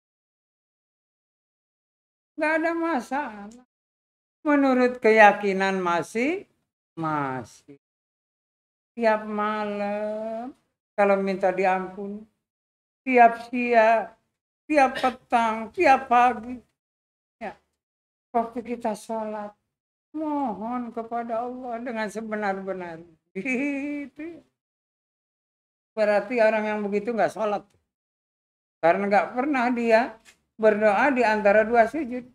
Nggak ada masalah. Menurut keyakinan masih. Tiap malam. Kalau minta diampuni. Tiap siang. Tiap petang. Tiap pagi. Ya. Waktu kita sholat. Mohon kepada Allah dengan sebenar-benarnya. Gitu. Berarti orang yang begitu nggak sholat. Karena nggak pernah dia berdoa di antara dua sujud.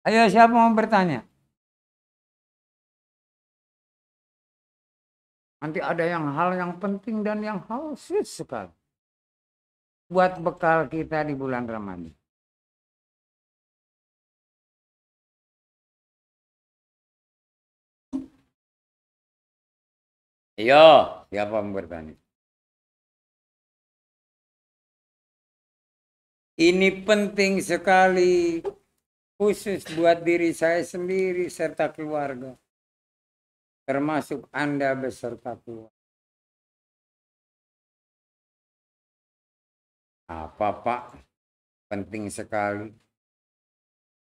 Ayo siapa mau bertanya? Nanti ada hal yang penting dan yang khusus sekali buat bekal kita di bulan Ramadan. Yo, siapa yang bertanya? Ini penting sekali, khusus buat diri saya sendiri serta keluarga, termasuk Anda beserta keluarga. Apa Pak? Penting sekali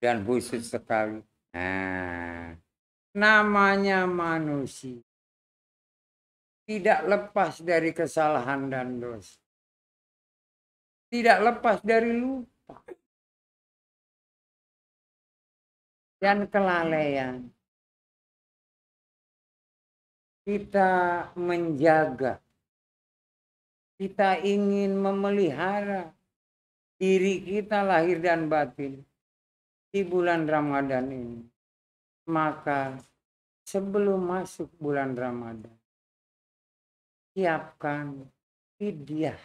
dan khusus sekali. Nah, namanya manusia tidak lepas dari kesalahan dan dosa. Tidak lepas dari lupa dan kelalaian. Kita menjaga, kita ingin memelihara diri kita lahir dan batin di bulan Ramadan ini. Maka sebelum masuk bulan Ramadan, siapkan fidyah.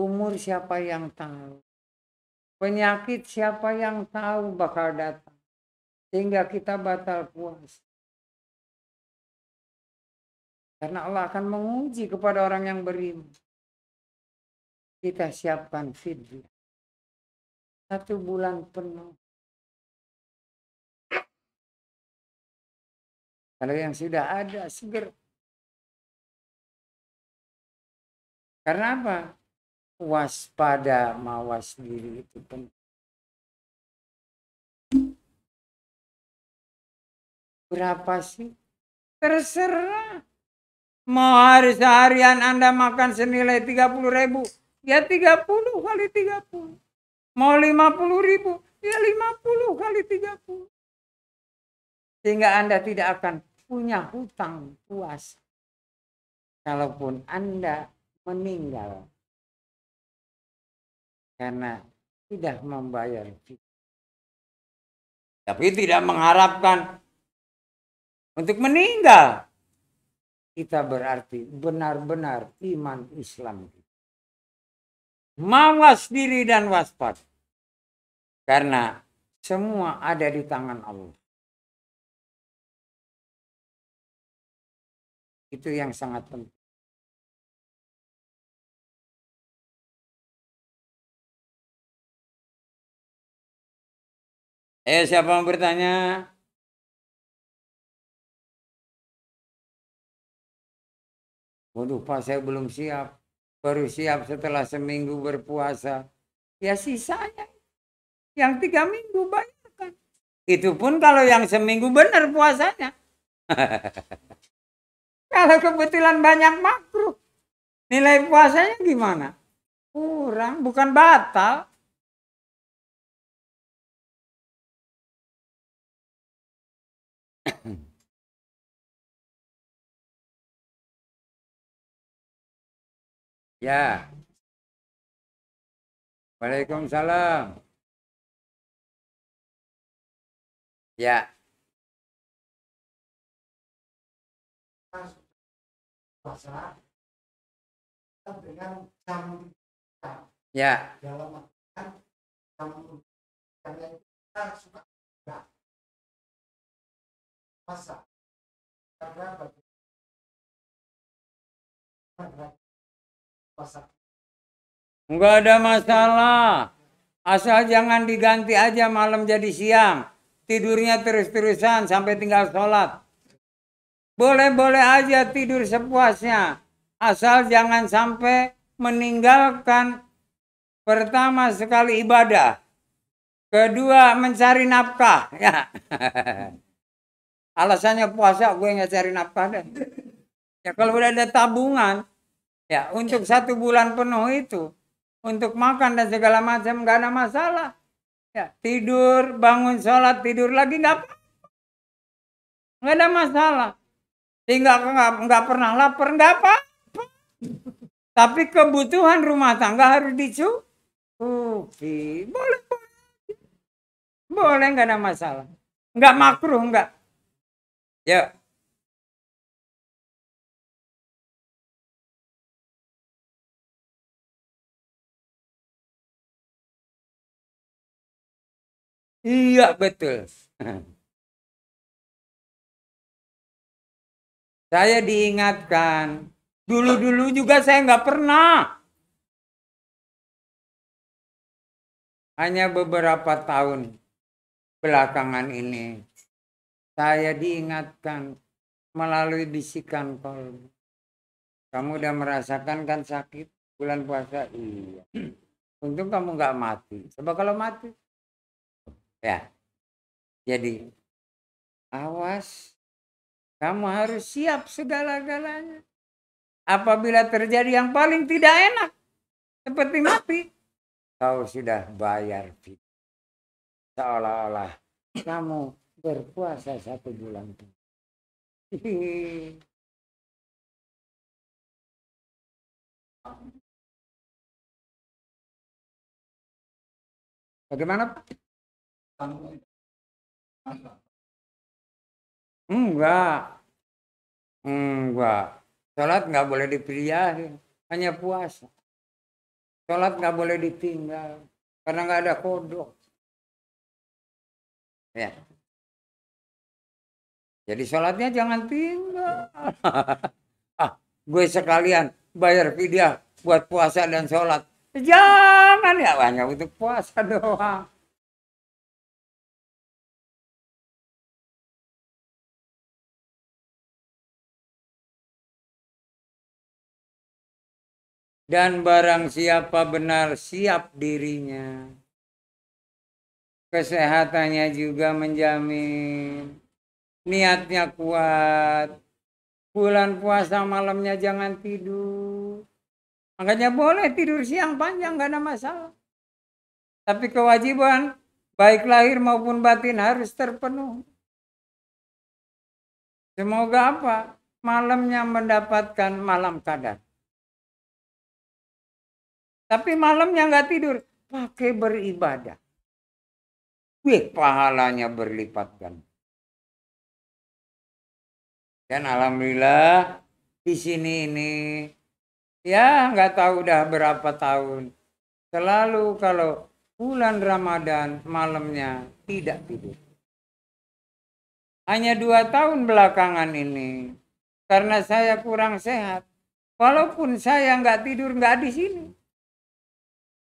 Umur siapa yang tahu? Penyakit siapa yang tahu bakal datang? Sehingga kita batal puasa. Karena Allah akan menguji kepada orang yang beriman. Kita siapkan fidyah. 1 bulan penuh. Kalau yang sudah ada, segera. Karena apa? Waspada, mawas diri itu penting. Berapa sih? Terserah. Mau hari seharian Anda makan senilai 30.000, ya 30 kali 30. Mau 50.000, ya 50 kali 30. Sehingga Anda tidak akan punya hutang puasa. Kalaupun Anda meninggal karena tidak membayar fidyah. Tapi tidak mengharapkan untuk meninggal. Kita berarti benar-benar iman Islam. Mawas diri dan waspada. Karena semua ada di tangan Allah. Itu yang sangat penting. Siapa yang bertanya? Waduh Pak, saya belum siap. Baru siap setelah seminggu berpuasa. Ya sisanya. Yang 3 minggu bayarkan. Itu pun kalau yang seminggu benar puasanya. Kalau kebetulan banyak makruh. Nilai puasanya gimana? Kurang, bukan batal. Ya. Waalaikumsalam. Ya. Puasa dengan jam Ya. dalam jam karena kita suka puasa karena puasa. Enggak ada masalah. Asal jangan diganti aja malam jadi siang. Tidurnya terus-terusan sampai tinggal sholat. Boleh-boleh aja tidur sepuasnya. Asal jangan sampai meninggalkan pertama sekali ibadah. Kedua mencari nafkah. Ya. Alasannya puasa gue nggak cari nafkah deh. Ya kalau udah ada tabungan. Ya untuk 1 bulan penuh itu. Untuk makan dan segala macam nggak ada masalah. Ya, tidur, bangun sholat, tidur lagi nggak ada masalah. Sehingga nggak pernah lapar, nggak apa-apa. Tapi kebutuhan rumah tangga harus dicukupi. Boleh nggak ada masalah. Nggak makruh, nggak. Ya. Iya betul. Saya diingatkan. Dulu-dulu juga saya nggak pernah. Hanya beberapa tahun belakangan ini. Saya diingatkan melalui bisikan kolbu. Kamu udah merasakan kan sakit bulan puasa? Iya. Untung kamu nggak mati. Coba kalau mati. Ya, jadi awas. Kamu harus siap segala-galanya. Apabila terjadi yang paling tidak enak. Seperti mati. Kau sudah bayar fee. Seolah-olah kamu berpuasa 1 bulan. Bagaimana Pak? Enggak. Enggak. Sholat nggak boleh dipilihin. Hanya puasa. Sholat nggak boleh ditinggal. Karena nggak ada kodok. Ya. Jadi sholatnya jangan tinggal. Gue sekalian bayar fidyah buat puasa dan sholat. Jangan ya, hanya untuk puasa doang. Dan barang siapa benar siap dirinya. Kesehatannya juga menjamin. Niatnya kuat. Bulan puasa malamnya jangan tidur. Makanya boleh tidur siang panjang, gak ada masalah. Tapi kewajiban baik lahir maupun batin harus terpenuhi. Semoga apa? Malamnya mendapatkan malam kadar. Tapi malamnya nggak tidur, pakai beribadah. Wih, pahalanya berlipat. Dan alhamdulillah di sini ini ya nggak tahu udah berapa tahun. Selalu kalau bulan Ramadan malamnya tidak tidur. Hanya 2 tahun belakangan ini karena saya kurang sehat. Walaupun saya nggak tidur nggak di sini,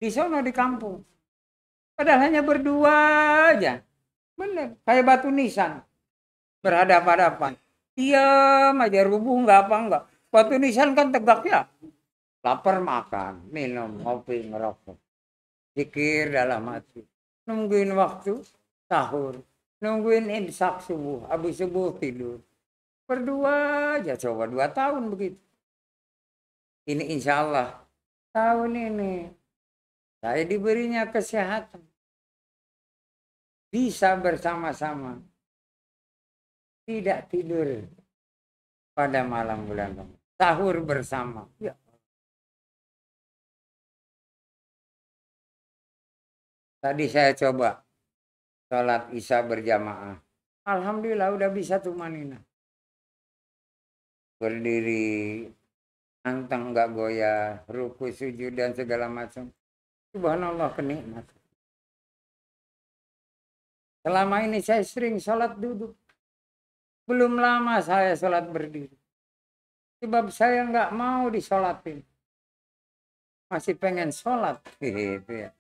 di sono di kampung. Padahal hanya berdua aja. Bener, kayak batu nisan berhadapan-hadapan. Diam aja rubuh nggak apa enggak. Batu nisan kan tegak ya. Lapar makan, minum, ngopi, ngerokok. Zikir dalam hati. Nungguin waktu sahur. Nungguin imsak subuh. Habis subuh tidur. Berdua aja coba 2 tahun begitu. Ini insya Allah tahun ini saya diberinya kesehatan. Bisa bersama-sama. Tidak tidur pada malam bulan Ramadan. Sahur bersama. Ya. Tadi saya coba sholat isya berjamaah. Alhamdulillah udah bisa tumanina. Berdiri, anteng nggak goyah, ruku sujud dan segala macam. Subhanallah kenikmat. Selama ini saya sering sholat duduk. Belum lama saya sholat berdiri. Sebab saya nggak mau disolatin. Masih pengen sholat. Gitu ya.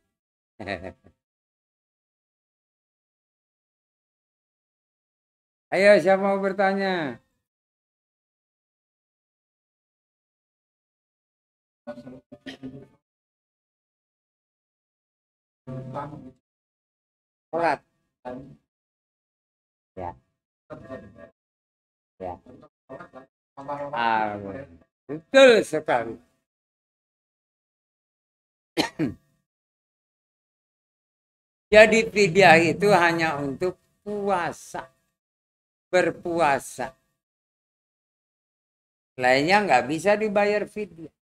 Ayo siapa mau bertanya? Sholat. Ya. Ya. Betul sekali. Jadi fidyah itu hanya untuk puasa. Berpuasa. Lainnya nggak bisa dibayar fidyah.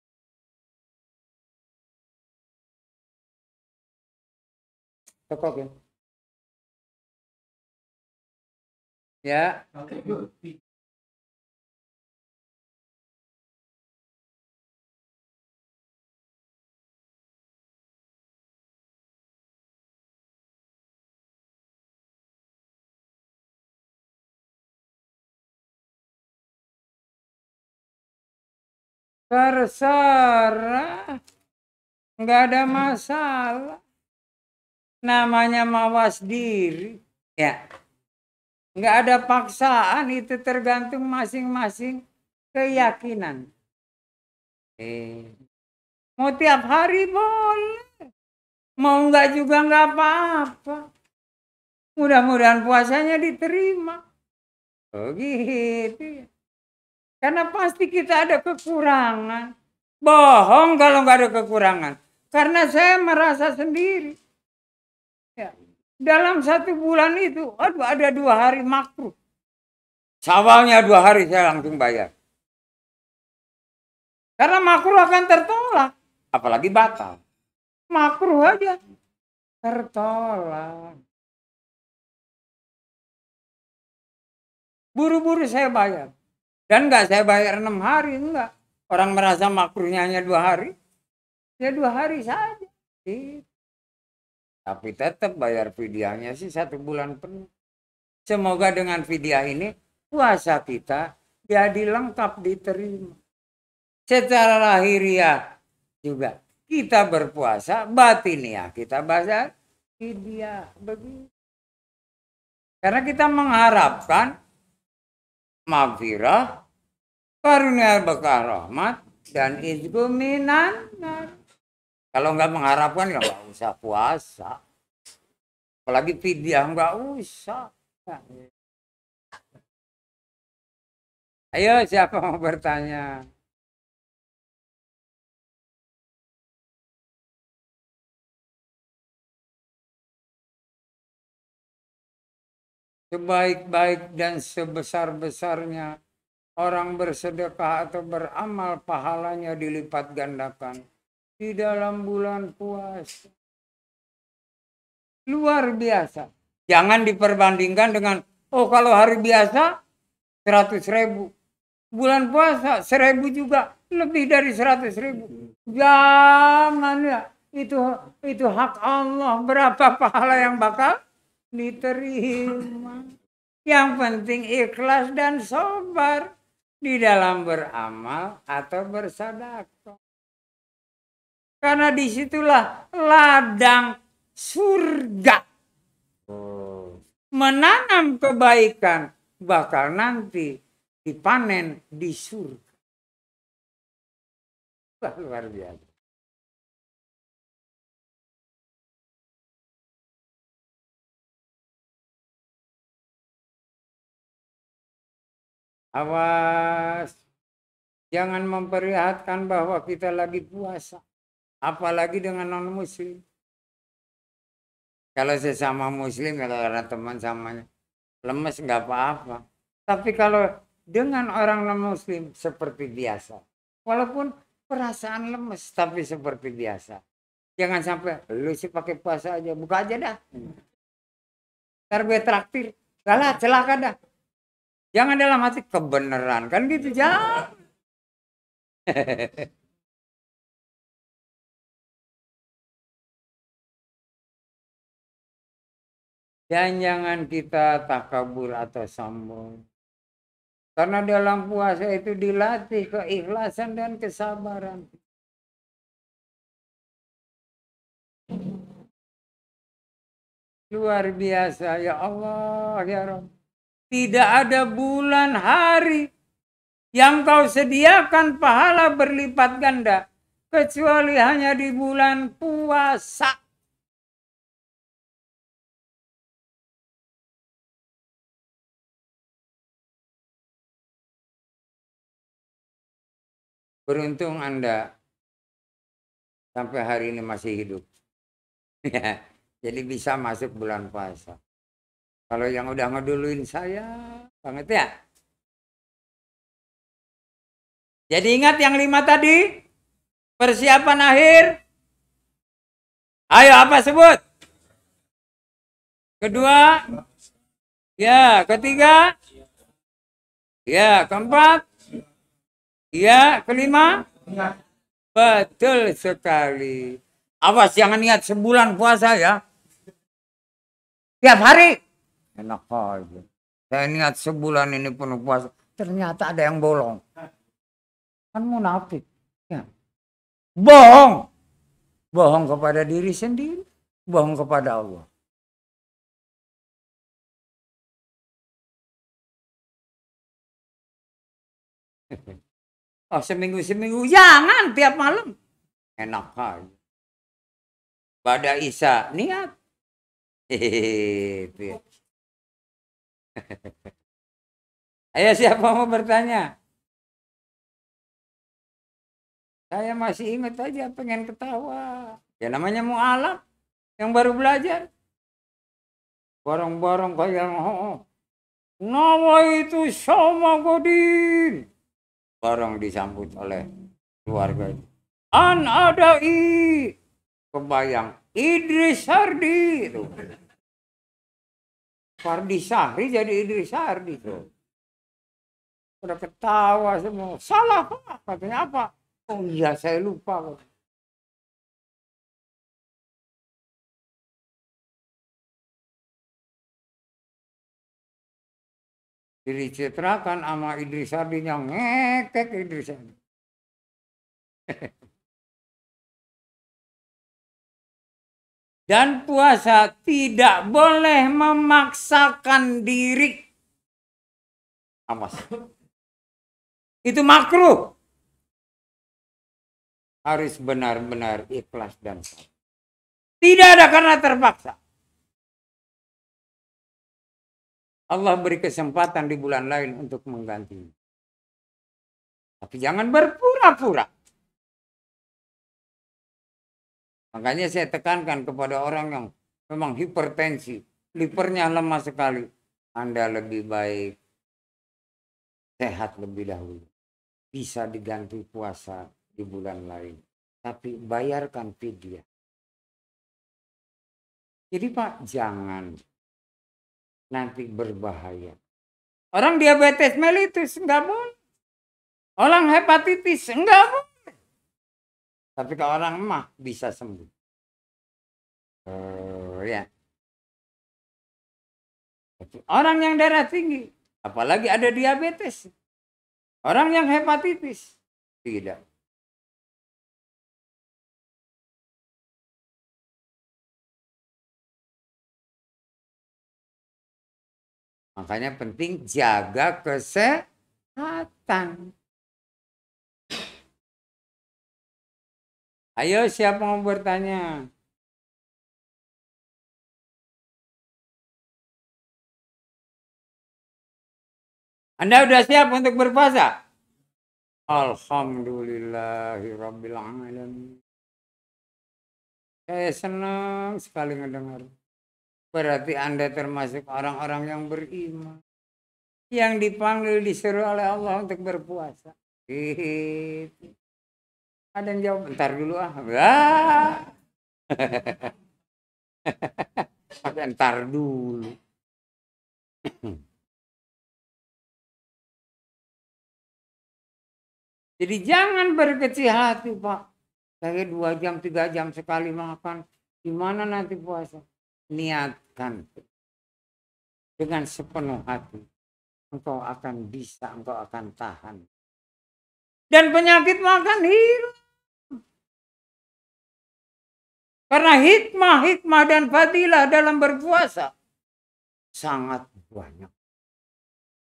Cukup ya. Ya. Terserah, nggak ada masalah. Namanya mawas diri, ya. Nggak ada paksaan, itu tergantung masing-masing keyakinan. Mau tiap hari boleh, mau nggak juga nggak apa-apa. Mudah-mudahan puasanya diterima. Oh gitu. Karena pasti kita ada kekurangan. Bohong kalau nggak ada kekurangan. Karena saya merasa sendiri. Ya. Dalam 1 bulan itu, aduh ada 2 hari makruh. Sawalnya 2 hari saya langsung bayar. Karena makruh akan tertolak. Apalagi batal. Makruh aja tertolak. Buru-buru saya bayar. Dan enggak saya bayar 6 hari, enggak. Orang merasa makruhnya hanya 2 hari. Ya 2 hari saja. Tapi tetap bayar fidyahnya sih 1 bulan penuh. Semoga dengan fidyah ini puasa kita jadi lengkap diterima. Secara lahiriah juga kita berpuasa, batiniah kita baca fidyah. Begitu. Karena kita mengharapkan maghfirah, karunia berkah rahmat, dan izku minan. Kalau nggak mengharapkan ya nggak usah puasa. Apalagi fidyah nggak usah. Ayo siapa mau bertanya? Sebaik-baik dan sebesar-besarnya orang bersedekah atau beramal, pahalanya dilipat gandakan di dalam bulan puasa. Luar biasa. Jangan diperbandingkan dengan, oh kalau hari biasa 100.000. Bulan puasa 1.000 juga, lebih dari 100.000. Jangan ya. Itu hak Allah. Berapa pahala yang bakal diterima. Yang penting ikhlas dan sabar di dalam beramal atau bersedekah. Karena disitulah ladang surga. Menanam kebaikan bakal nanti dipanen di surga. Wah, luar biasa. Awas, jangan memperlihatkan bahwa kita lagi puasa, apalagi dengan non muslim. Kalau sesama muslim ya karena teman samanya lemes nggak apa-apa. Tapi kalau dengan orang non muslim seperti biasa, walaupun perasaan lemes tapi seperti biasa. Jangan sampai lu sih pakai puasa aja, buka aja dah. Ntar gue traktir, galah celaka dah. Jangan dalam hati kebenaran kan gitu, jangan. Dan jangan kita takabur atau sombong. Karena dalam puasa itu dilatih keikhlasan dan kesabaran. Luar biasa ya Allah ya Rabb. Tidak ada bulan hari yang kau sediakan pahala berlipat ganda. Kecuali hanya di bulan puasa. Beruntung Anda sampai hari ini masih hidup. Jadi bisa masuk bulan puasa. Kalau yang udah ngeduluin saya banget ya. Jadi ingat yang 5 tadi. Persiapan akhir. Ayo apa sebut? Kedua. Ya, ketiga. Ya, keempat. Ya, kelima. Betul sekali. Awas jangan niat sebulan puasa ya. Tiap hari. Enak aja. Saya niat sebulan ini penuh puasa. Ternyata ada yang bolong. Kan munafik. Ya. Bohong. Bohong kepada diri sendiri. Bohong kepada Allah. Oh, seminggu-seminggu. Jangan tiap malam. Enak aja. Pada Isya niat. Hehehe. Ayo siapa mau bertanya? Saya masih ingat aja pengen ketawa. Ya namanya mu'alaf yang baru belajar. Barang-barang kayak nama itu sama Godin. Barang disambut oleh keluarga. An ada kebayang Idris Sardi itu. Fardi Sahri jadi Idris Sardi tuh. Udah ketawa semua. Salah Pak, katanya apa? Oh iya saya lupa. Dicitrakan sama Idris Sardi yang ngekek Idris Sardi. Dan puasa tidak boleh memaksakan diri. Awas. Itu makruh. Harus benar-benar ikhlas dan sabar. Tidak ada karena terpaksa. Allah beri kesempatan di bulan lain untuk menggantinya. Tapi jangan berpura-pura. Makanya saya tekankan kepada orang yang memang hipertensi, livernya lemah sekali. Anda lebih baik sehat lebih dahulu. Bisa diganti puasa di bulan lain. Tapi bayarkan fidyah. Jadi Pak, jangan nanti berbahaya. Orang diabetes mellitus enggak boleh. Orang hepatitis enggak boleh. Tapi kalau orang mah bisa sembuh. Ya. Orang yang darah tinggi, apalagi ada diabetes. Orang yang hepatitis, tidak. Makanya penting jaga kesehatan. Ayo siapa mau bertanya? Anda udah siap untuk berpuasa? Alhamdulillahirrabbilalamin. Saya senang sekali mendengar. Berarti Anda termasuk orang-orang yang beriman. Yang dipanggil disuruh oleh Allah untuk berpuasa. Gitu. Ada yang jawab, bentar dulu ah. Bentar dulu. Jadi jangan berkecil hati Pak. Saya 2 jam, 3 jam sekali makan. Gimana nanti puasa? Niatkan. Dengan sepenuh hati. Engkau akan bisa, engkau akan tahan. Dan penyakit makan hilang. Karena hikmah dan fadilah dalam berpuasa sangat banyak.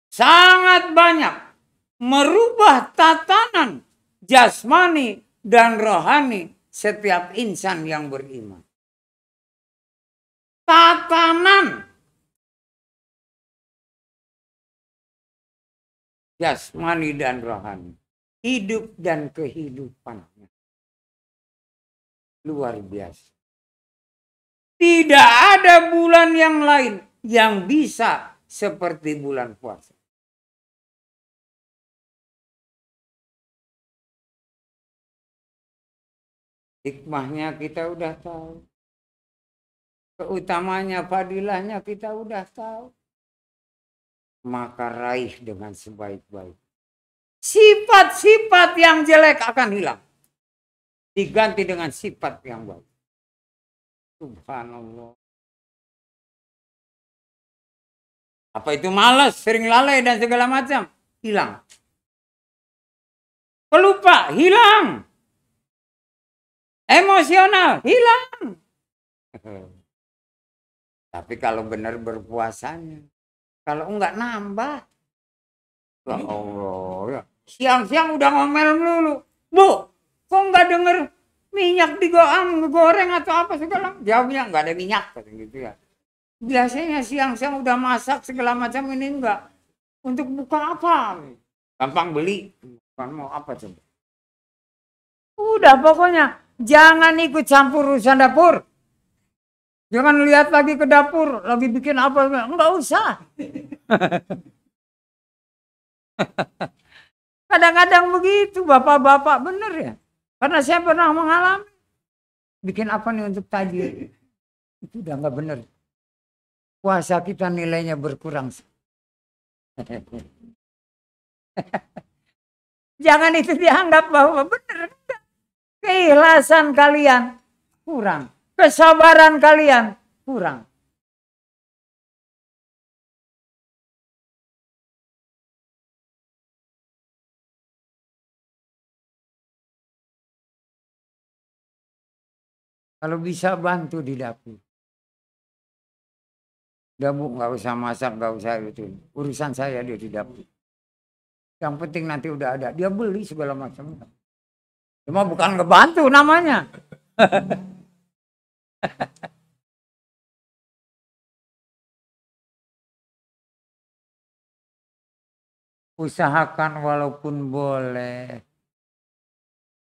Sangat banyak. Merubah tatanan jasmani dan rohani setiap insan yang beriman. Tatanan jasmani dan rohani. Hidup dan kehidupannya. Luar biasa. Tidak ada bulan yang lain yang bisa seperti bulan puasa. Hikmahnya kita udah tahu. Keutamanya, fadilahnya kita udah tahu. Maka raih dengan sebaik-baik. Sifat-sifat yang jelek akan hilang. Diganti dengan sifat yang baik. Subhanallah. Apa itu malas, sering lalai dan segala macam? Hilang. Pelupa, hilang. Emosional hilang. Tapi kalau benar berpuasanya, kalau enggak nambah. Ya Allah, ya. Siang-siang udah ngomel melulu. Bu, kok enggak denger minyak digoreng atau apa segala? Jawabnya enggak ada minyak gitu ya. Biasanya siang-siang udah masak segala macam, ini enggak. Untuk buka apa? Gampang beli. Bukan mau apa coba? Udah pokoknya jangan ikut campur urusan dapur. Jangan lihat lagi ke dapur, lagi bikin apa, enggak usah. Kadang-kadang begitu bapak-bapak, bener ya. Karena saya pernah mengalami. Bikin apa nih untuk tajil? Itu udah enggak bener. Puasa kita nilainya berkurang. Jangan itu dianggap bahwa bener. Keikhlasan kalian kurang. Kesabaran kalian kurang. Kalau bisa bantu di dapur. Udah Bu, nggak usah masak, nggak usah itu. Urusan saya dia di dapur. Yang penting nanti udah ada. Dia beli segala macam. Cuma bukan ngebantu namanya. Usahakan walaupun boleh.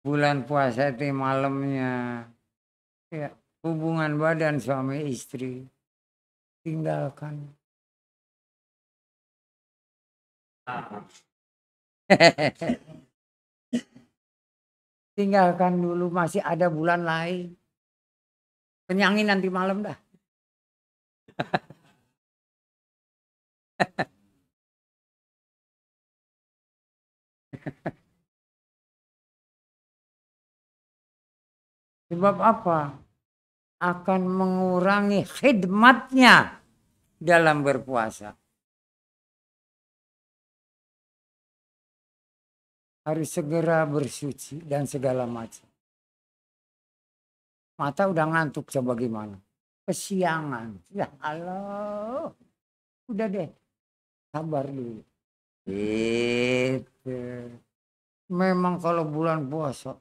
Bulan puasa itu malamnya. Ya, hubungan badan suami istri. Tinggalkan. Tinggalkan dulu, masih ada bulan lain. Kenyangin nanti malam dah. Sebab apa? Akan mengurangi khidmatnya dalam berpuasa. Harus segera bersuci dan segala macam. Mata udah ngantuk coba gimana? Kesiangan. Ya Allah. Udah deh. Sabar dulu. Itu. Memang kalau bulan puasa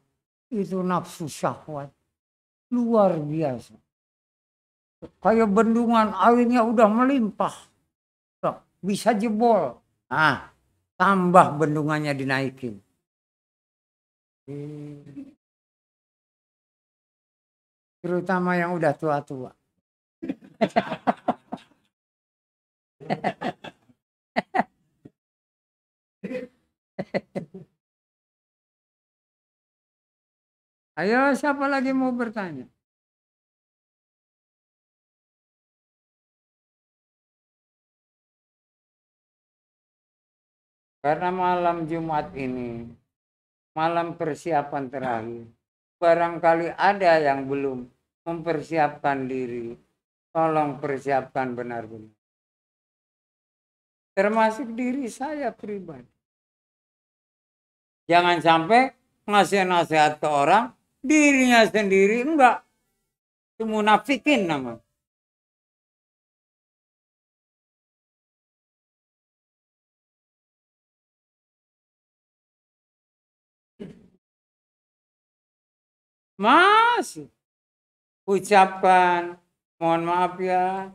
itu nafsu syahwat luar biasa. Kayak bendungan airnya udah melimpah. Bisa jebol. Ah, tambah bendungannya dinaikin. Terutama yang udah tua-tua. Ayo, siapa lagi mau bertanya? Karena malam Jumat ini, malam persiapan terakhir, barangkali ada yang belum mempersiapkan diri. Tolong persiapkan benar-benar. Termasuk diri saya pribadi. Jangan sampai ngasih nasihat ke orang, dirinya sendiri enggak. Itu munafikin namanya. Masih ucapkan, mohon maaf ya,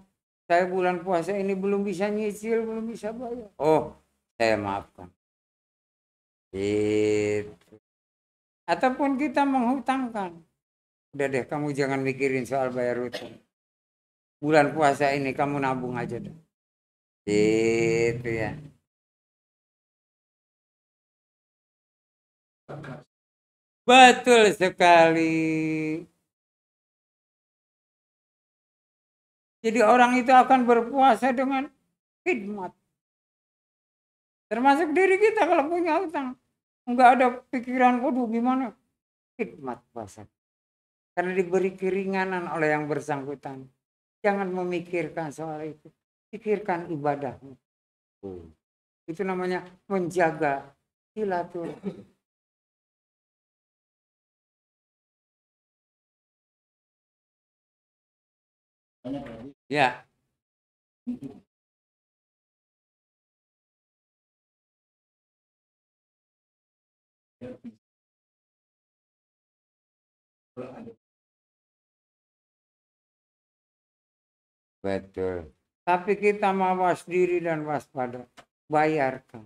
saya bulan puasa ini belum bisa nyicil, belum bisa bayar. Oh, saya maafkan. Itu. Ataupun kita menghutangkan. Udah deh, kamu jangan mikirin soal bayar hutang. Bulan puasa ini kamu nabung aja deh. Itu ya. Betul sekali. Jadi orang itu akan berpuasa dengan khidmat. Termasuk diri kita kalau punya hutang. Enggak ada pikiran, waduh gimana. Khidmat puasa. Karena diberi keringanan oleh yang bersangkutan. Jangan memikirkan soal itu. Pikirkan ibadahmu. Itu namanya menjaga silaturahmi. Ya. Betul. Tapi kita mawas diri dan waspada. Bayarkan.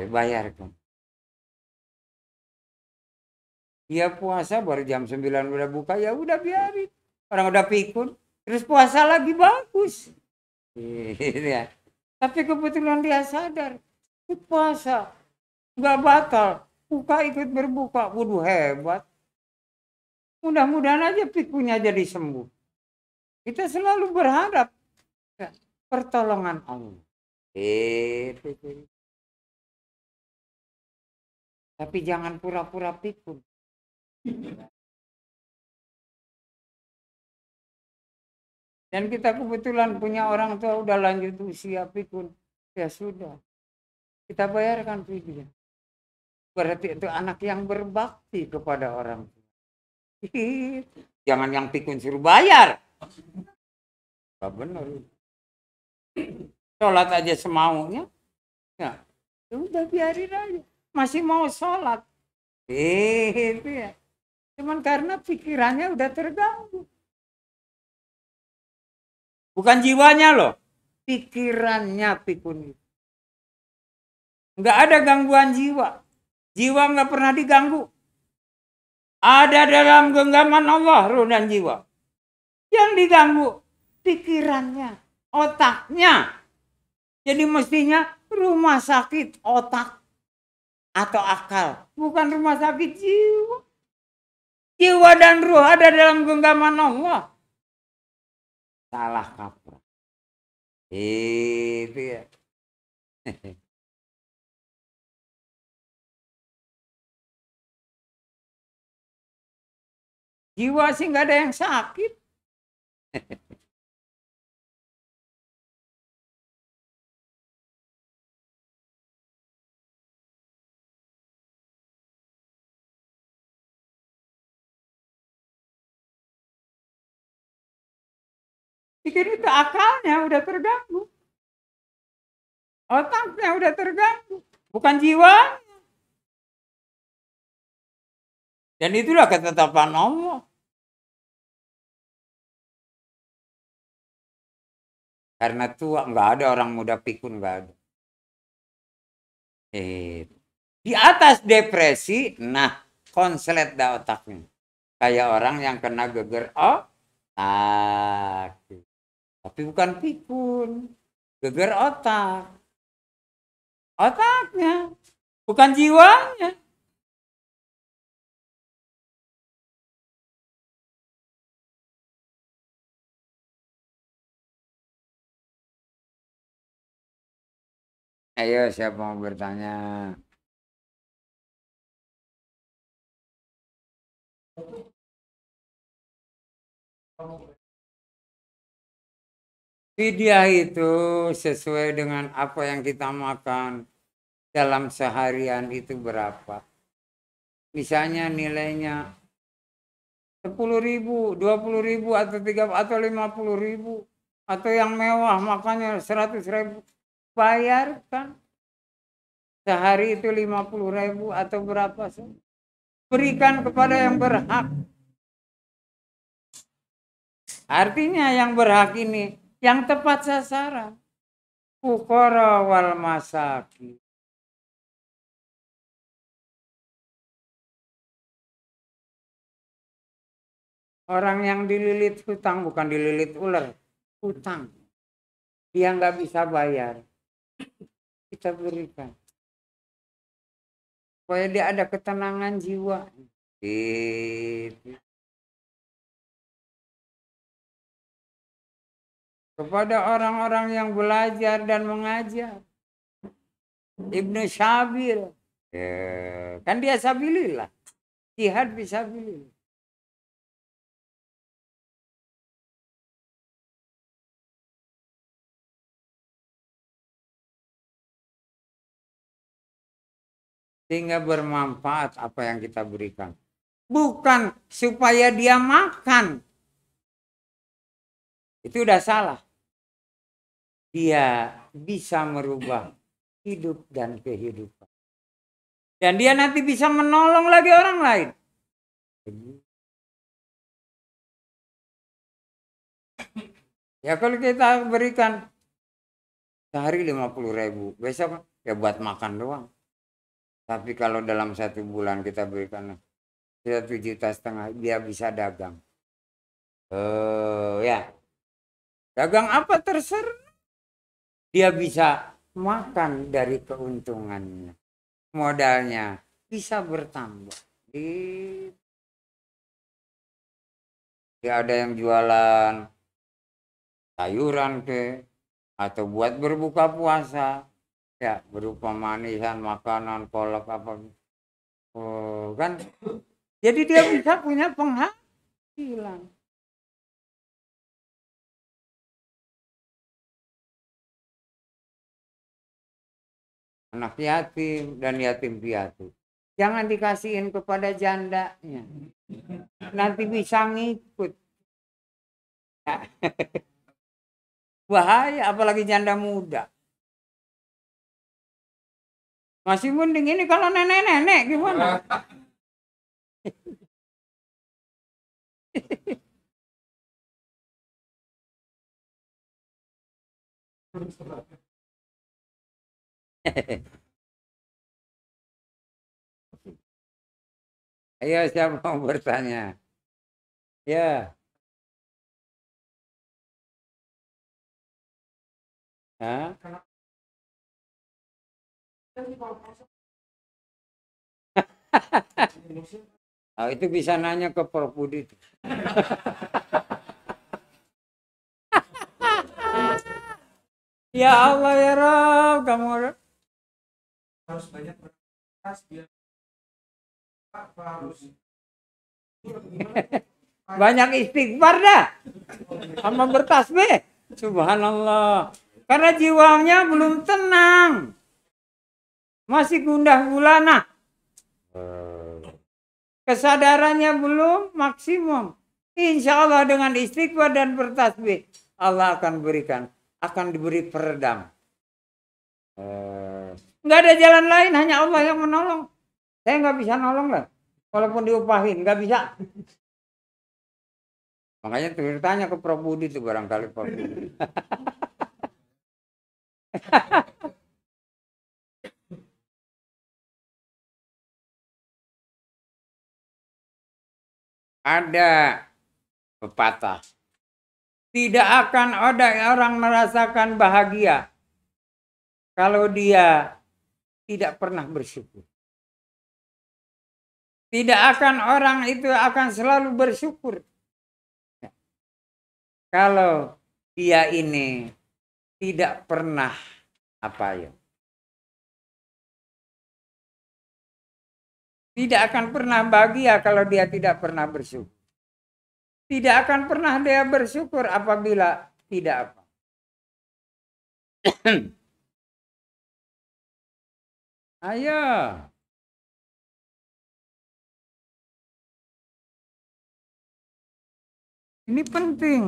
Bayarkan. Dia puasa baru jam 9 udah buka, ya udah biarin. Orang udah pikun. Terus puasa lagi bagus. Iya. Tapi kebetulan dia sadar. Puasa. Nggak batal. Buka ikut berbuka. Waduh hebat. Mudah-mudahan aja pikunya jadi sembuh. Kita selalu berharap pertolongan Allah. Tapi jangan pura-pura pikun. Dan kita kebetulan punya orang tua udah lanjut usia pikun. Ya sudah. Kita bayarkan fidyah. Berarti itu anak yang berbakti kepada orang tua. Jangan yang pikun suruh bayar. Gak benar. Sholat aja semaunya. Ya, udah biarin aja. Masih mau sholat. Itu ya. Cuman karena pikirannya udah terganggu. Bukan jiwanya loh. Pikirannya pikun itu. Nggak ada gangguan jiwa. Jiwa nggak pernah diganggu. Ada dalam genggaman Allah ruh dan jiwa. Yang diganggu pikirannya, otaknya. Jadi mestinya rumah sakit otak atau akal. Bukan rumah sakit jiwa. Jiwa dan ruh ada dalam genggaman Allah. Salah kaprah. Itu ya. Jiwa sih nggak ada yang sakit. Pikir itu akalnya udah terganggu. Otaknya udah terganggu. Bukan jiwa. Dan itulah ketetapan Allah. Karena tua nggak ada orang muda pikun, nggak ada. Di atas depresi, nah konslet dah otaknya. Kayak orang yang kena geger otak. Tapi bukan pikun. Geger otak. Otaknya. Bukan jiwanya. Ayo siapa mau bertanya? Fidyah itu sesuai dengan apa yang kita makan dalam seharian itu berapa. Misalnya nilainya 10.000, 20.000 atau 3 atau 50.000 atau yang mewah makanya 100.000, bayarkan. Sehari itu 50.000 atau berapa sih? Berikan kepada yang berhak. Artinya yang berhak ini yang tepat sasaran. Fuqara wal masakin. Orang yang dililit hutang, bukan dililit ular, hutang. Dia nggak bisa bayar. Kita berikan. Supaya dia ada ketenangan jiwa. Gitu. Kepada orang-orang yang belajar dan mengajar. Ibnu Syabil. Kan dia sabilillah. Jihad fisabilillah. Sehingga bermanfaat apa yang kita berikan. Bukan supaya dia makan. itu udah salah. Dia bisa merubah hidup dan kehidupan. Dan dia nanti bisa menolong lagi orang lain. Ya kalau kita berikan sehari 50.000, besok ya buat makan doang. Tapi kalau dalam 1 bulan kita berikan 1,5 juta, dia bisa dagang. Ya, dagang apa terserah. Dia bisa makan dari keuntungannya. Modalnya bisa bertambah. Ya ada yang jualan sayuran atau buat berbuka puasa. Ya, berupa manisan, makanan, kolak apa. Kan. Jadi dia bisa punya penghasilan. Anak yatim dan yatim piatu. Jangan dikasihin kepada jandanya. Nanti bisa ngikut. Bahaya, apalagi janda muda. Masih mending ini kalau nenek-nenek gimana? Ayo, siapa mau bertanya? Ya. Hah? Oh, itu bisa nanya ke Prof Budi. Ya Allah ya Rob, kamu harus banyak beras biar harus banyak istighfar dah sama bertasbih. Subhanallah. Karena jiwanya belum tenang. Masih gundah gulana. Kesadarannya belum maksimum. Insya Allah dengan istighfar dan bertasbih, Allah akan berikan, akan diberi peredam. Nggak ada jalan lain, hanya Allah yang menolong. Saya nggak bisa nolong lah, walaupun diupahin, nggak bisa. Makanya tanya ke Prof Budi itu barangkali Prof Budi. Ada pepatah. Tidak akan ada orang merasakan bahagia kalau dia tidak pernah bersyukur. Tidak akan orang itu akan selalu bersyukur. Kalau dia ini tidak pernah tidak akan pernah bahagia kalau dia tidak pernah bersyukur. Tidak akan pernah dia bersyukur apabila tidak Ayo. Ini penting.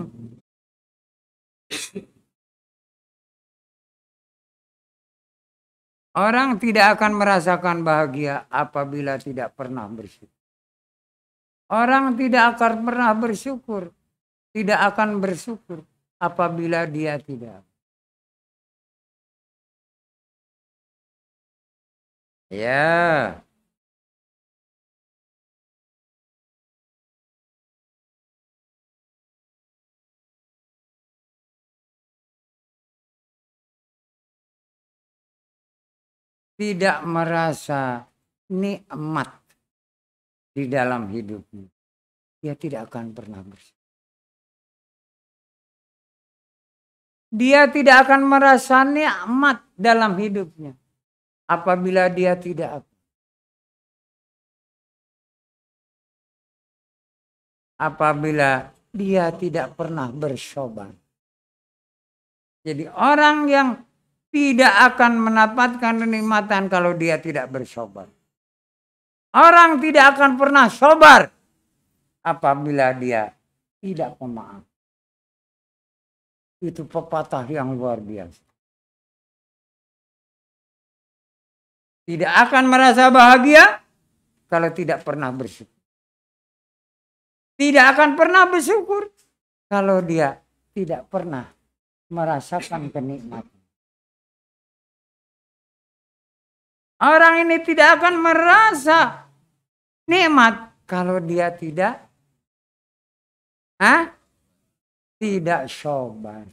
Orang tidak akan merasakan bahagia apabila tidak pernah bersyukur. Orang tidak akan pernah bersyukur, tidak akan bersyukur apabila dia tidak. Ya. Tidak merasa nikmat di dalam hidupnya, dia tidak akan pernah bersyukur. Dia tidak akan merasa nikmat dalam hidupnya apabila dia tidak apabila dia tidak pernah bersyukur. Jadi orang yang tidak akan mendapatkan kenikmatan kalau dia tidak bersyukur. Orang tidak akan pernah sabar apabila dia tidak pemaaf. Itu pepatah yang luar biasa. Tidak akan merasa bahagia kalau tidak pernah bersyukur. Tidak akan pernah bersyukur kalau dia tidak pernah merasakan kenikmatan. Orang ini tidak akan merasa nikmat kalau dia tidak sabar.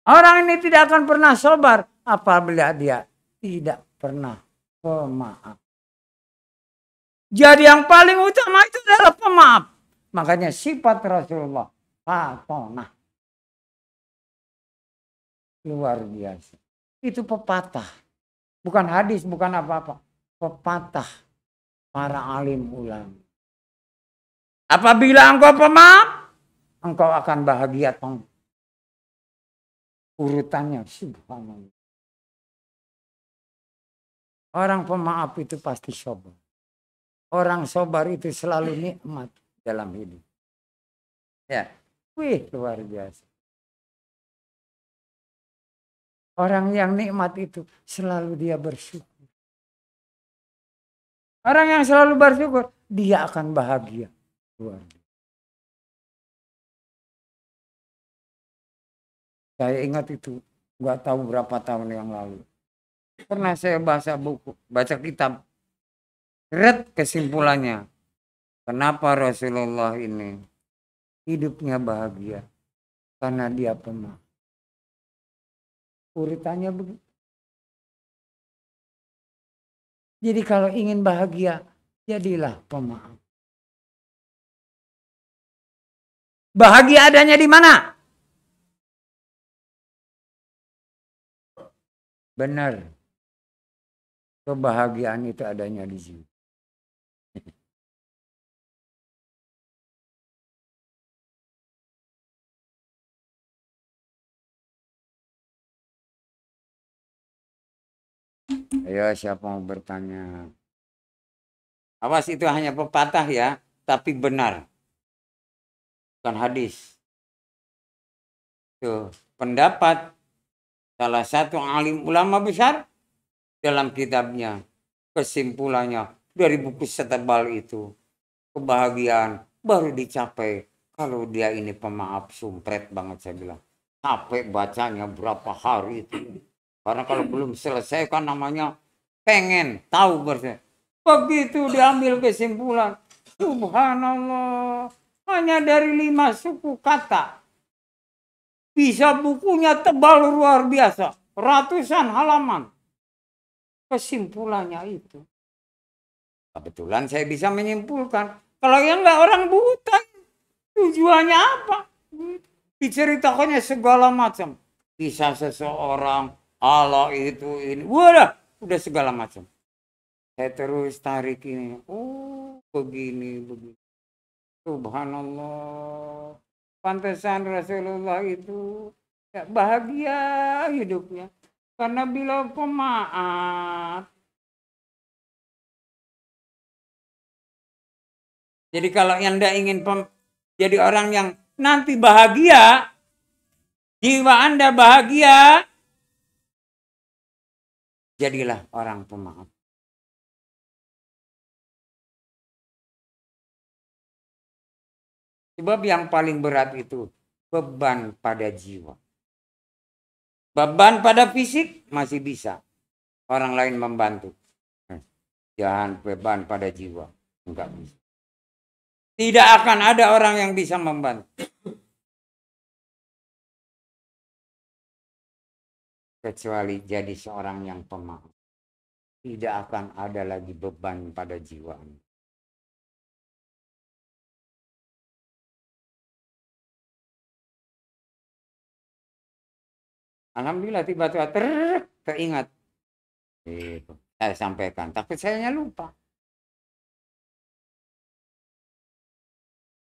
Orang ini tidak akan pernah sabar apabila dia tidak pernah pemaaf. Jadi yang paling utama itu adalah pemaaf. Makanya sifat Rasulullah fatonah. Luar biasa. Itu pepatah. Bukan hadis, bukan apa-apa. Pepatah para alim ulama. Apabila engkau pemaaf, engkau akan bahagia. Urutannya subhanallah. Orang pemaaf itu pasti sabar. Orang sabar itu selalu nikmat dalam hidup. Ya, luar biasa. Orang yang nikmat itu selalu dia bersyukur. Orang yang selalu bersyukur, dia akan bahagia. Luar biasa. Saya ingat itu, nggak tahu berapa tahun yang lalu. Pernah saya baca kitab. Kesimpulannya, kenapa Rasulullah ini hidupnya bahagia? Karena dia pemaaf. Urutannya begitu. Jadi kalau ingin bahagia, jadilah pemaaf. Bahagia adanya di mana? Benar. Kebahagiaan itu adanya di sini. Ayo, siapa mau bertanya? Awas, itu hanya pepatah ya, tapi benar. Bukan hadis. Tuh, pendapat salah satu alim ulama besar dalam kitabnya. Kesimpulannya dari buku setebal itu, kebahagiaan baru dicapai kalau dia ini pemaaf. Sumpret banget saya bilang. Capek bacanya berapa hari itu. Karena kalau belum selesai kan namanya pengen tahu bersih. Begitu diambil kesimpulan, subhanallah, hanya dari 5 suku kata bisa bukunya tebal luar biasa, ratusan halaman. Kesimpulannya itu. Kebetulan saya bisa menyimpulkan. Kalau yang enggak, orang buta, tujuannya apa? Diceritakannya segala macam. Kisah seseorang, Allah itu ini, udah segala macam. Saya terus tarik ini, oh begini. Subhanallah, pantesan Rasulullah itu bahagia hidupnya karena bila pemaaf. Jadi kalau Anda ingin jadi orang yang nanti bahagia, jiwa Anda bahagia, jadilah orang pemaaf. Sebab yang paling berat itu beban pada jiwa. Beban pada fisik masih bisa orang lain membantu. Jangan beban pada jiwa. Enggak bisa. Tidak akan ada orang yang bisa membantu. Kecuali jadi seorang yang pemaaf. Tidak akan ada lagi beban pada jiwa. Alhamdulillah tiba-tiba teringat. Itu saya sampaikan. Takut saya lupa.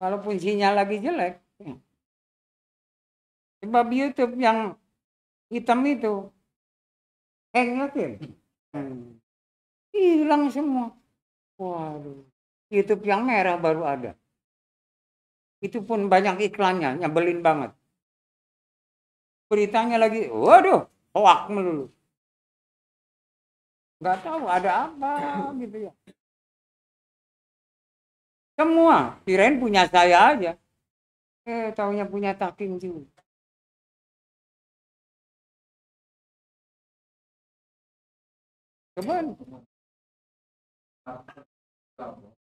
Walaupun sinyal lagi jelek. Sebab YouTube yang hitam itu hilang semua. Waduh. YouTube yang merah baru ada. Itu pun banyak iklannya, nyebelin banget. beritanya lagi, waduh, hoak melulu. Nggak tahu ada apa gitu ya. Semua kirain punya saya aja. Taunya punya Taking juga. Cuman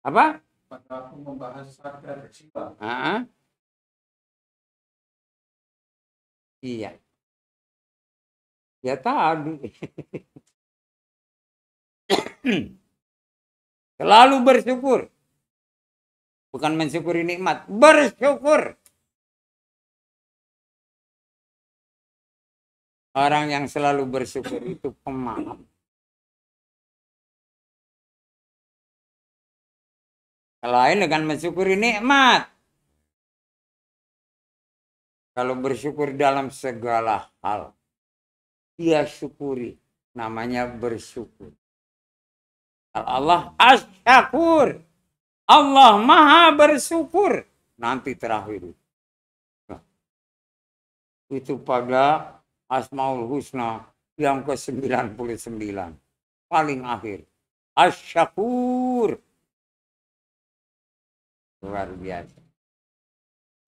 apa? Pada aku membahas sadar jiwa. Iya. Ya tadi. Selalu bersyukur. Bukan mensyukuri nikmat, bersyukur. Orang yang selalu bersyukur itu pemaaf. Lain dengan mensyukuri nikmat. Kalau bersyukur dalam segala hal, dia syukuri. Namanya bersyukur. Allah asyakur. Allah maha bersyukur. Nanti terakhir. Nah, itu pada Asmaul Husna yang ke-99. Paling akhir. Asyakur. Luar biasa.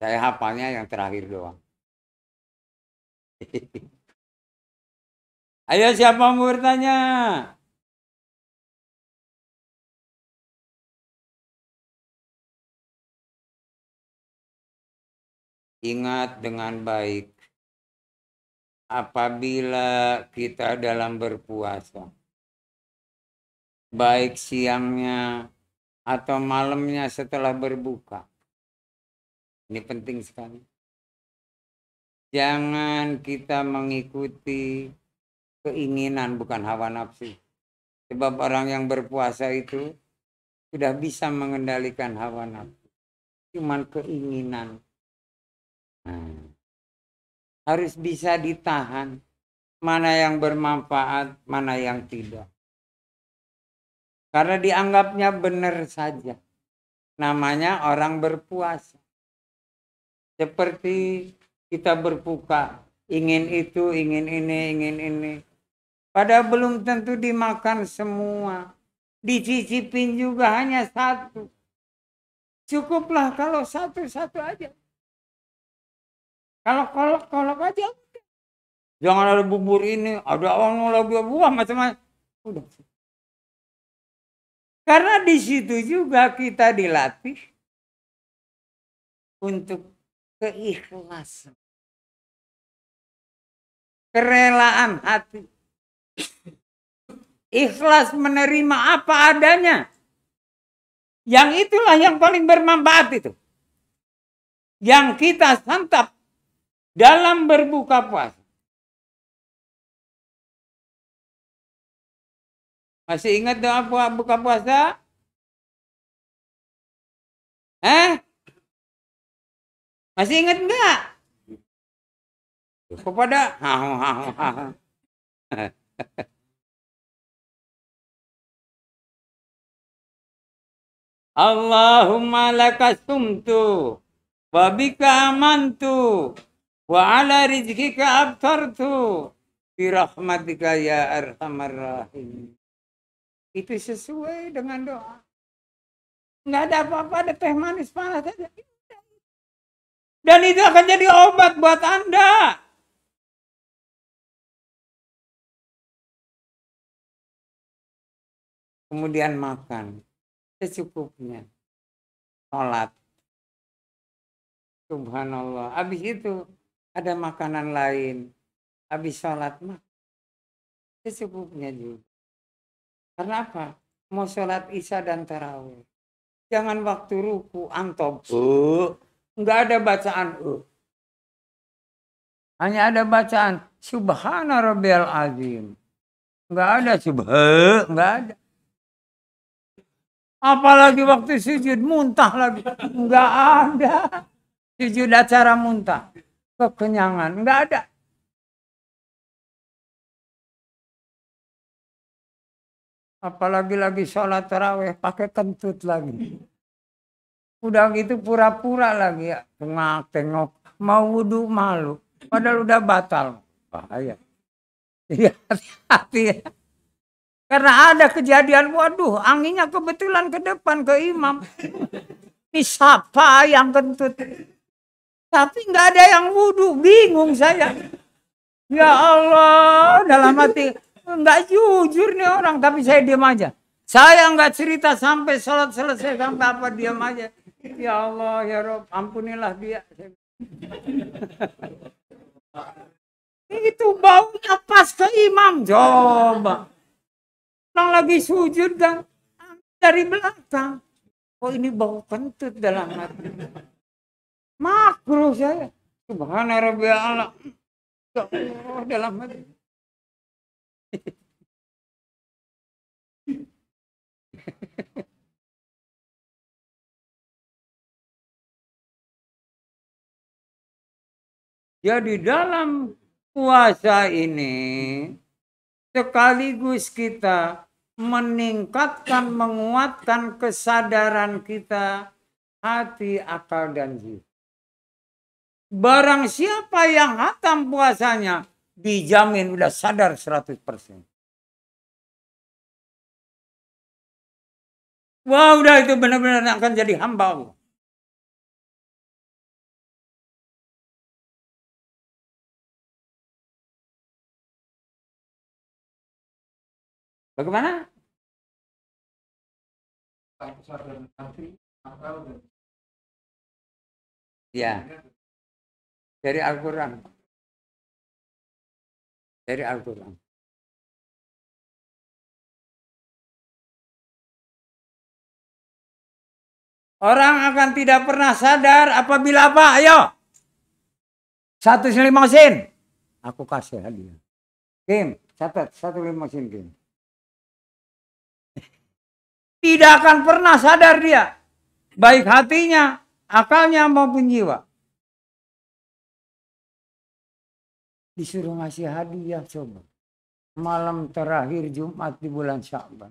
Saya hafalnya yang terakhir doang. Ayo siapa mau bertanya? Ingat dengan baik. Apabila kita dalam berpuasa. Baik siangnya atau malamnya setelah berbuka. Ini penting sekali. Jangan kita mengikuti keinginan bukan hawa nafsu. Sebab orang yang berpuasa itu sudah bisa mengendalikan hawa nafsu. Cuman keinginan. Harus bisa ditahan. Mana yang bermanfaat, mana yang tidak. Karena dianggapnya benar saja. Namanya orang berpuasa. Seperti kita berbuka, ingin itu, ingin ini, ingin ini. Padahal belum tentu dimakan semua. Dicicipin juga hanya satu. Cukuplah kalau satu-satu aja. Kalau kolok aja. Jangan ada bubur ini, ada orang lagi buah macam-macam. Udah. Karena di situ juga kita dilatih untuk keikhlasan. Kerelaan hati. Ikhlas menerima apa adanya. Yang itulah yang paling bermanfaat itu. Yang kita santap dalam berbuka puasa. Masih ingat doa buka puasa? Masih ingat enggak? Kepada Allahumma laka sumtu wa bika amantu wa ala rizkika abtartu bi rahmatika ya arhamar rahim. Itu sesuai dengan doa. Nggak ada apa-apa, ada teh manis panas saja. Dan itu akan jadi obat buat Anda. Kemudian makan secukupnya. Sholat. Subhanallah. Habis itu ada makanan lain. Habis sholat makan. Secukupnya juga. Karena apa? Mau sholat isya dan tarawih. Jangan waktu ruku antop. Enggak ada bacaan. Hanya ada bacaan. Subhana rabbiyal azim. Enggak ada enggak ada. Apalagi waktu sujud muntah lagi. Enggak ada. Sujud acara muntah. Kekenyangan. Enggak ada. Apalagi lagi sholat tarawih pakai kentut lagi. Udah gitu pura-pura lagi ya. Tengok-tengok. Mau wudhu malu. Padahal udah batal. Bahaya. Jadi hati-hati ya. Karena ada kejadian, waduh, anginnya kebetulan ke depan ke imam. Ini siapa yang kentut? Tapi nggak ada yang wudhu, bingung saya. Ya Allah, dalam hati nggak jujur nih orang, tapi saya diam aja. Saya nggak cerita sampai sholat selesai sampai apa, diam aja. Ya Allah, ya Rob, ampunilah dia. Itu baunya pas ke imam, coba. Orang lagi sujud kan dari belakang. Oh ini bau kentut dalam hati. Makruh saya. Subhana rabbiyal a'la. Ya Allah dalam hati. Jadi dalam puasa ini sekaligus kita meningkatkan, menguatkan kesadaran kita, hati, akal, dan jiwa. Barang siapa yang hatam puasanya, dijamin udah sadar 100%. Wah, udah itu benar-benar akan jadi hamba Allah. Bagaimana? Ya, dari Al-Quran. Dari Al-Quran. Orang akan tidak pernah sadar apabila apa? Ayo. 1 limosin. Aku kasih hadiah. Kim, catat 1 limosin Kim. Tidak akan pernah sadar dia. Baik hatinya, akalnya maupun jiwa. Disuruh ngasih hadiah coba. Malam terakhir Jumat di bulan Sya'ban.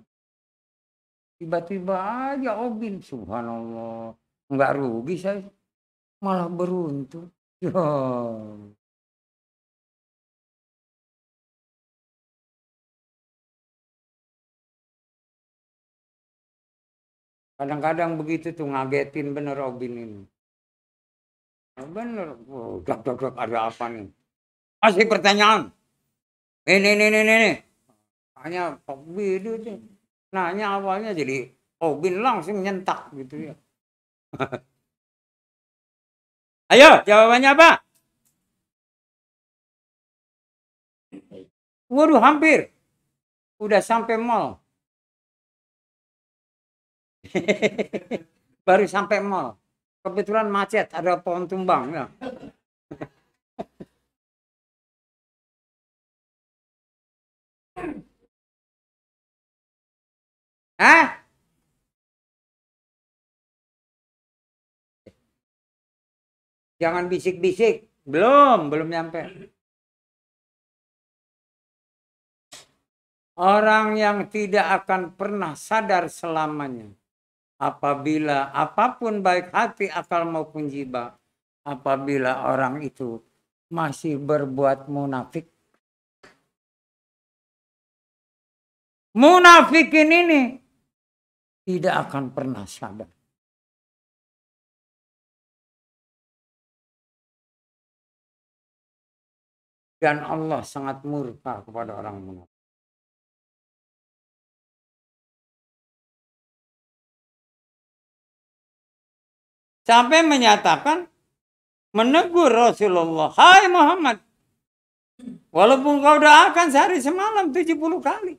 Tiba-tiba aja Obin. Subhanallah. Enggak rugi saya. Malah beruntung. Kadang-kadang begitu tuh ngagetin bener Obin ini. Bener. Oh, ada apa nih? Masih pertanyaan. Ini. Hanya Obin itu. Nanya awalnya jadi Obin langsung nyentak gitu ya. Ayo jawabannya apa? Waduh hampir. Udah sampai mall. Baru sampai mall. Kebetulan macet, ada pohon tumbang ya. Hah? Jangan bisik-bisik. Belum nyampe. Orang yang tidak akan pernah sadar selamanya. Apabila apapun baik hati, akal maupun jiwa. Apabila orang itu masih berbuat munafik. Munafikin ini tidak akan pernah sadar. Dan Allah sangat murka kepada orang munafik. Sampai menyatakan, menegur Rasulullah, hai Muhammad, walaupun kau doakan sehari semalam 70 kali.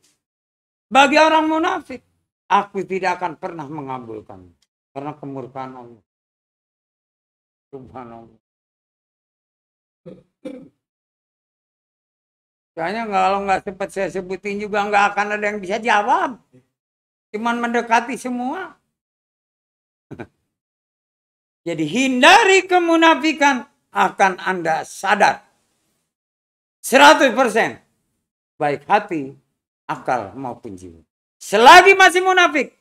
Bagi orang munafik, aku tidak akan pernah mengabulkan. Karena kemurkaan Allah. Subhanallah. Kayaknya kalau nggak sempat saya sebutin juga nggak akan ada yang bisa jawab. Cuman mendekati semua. Jadi hindari kemunafikan, akan Anda sadar 100%. Baik hati, akal maupun jiwa. Selagi masih munafik,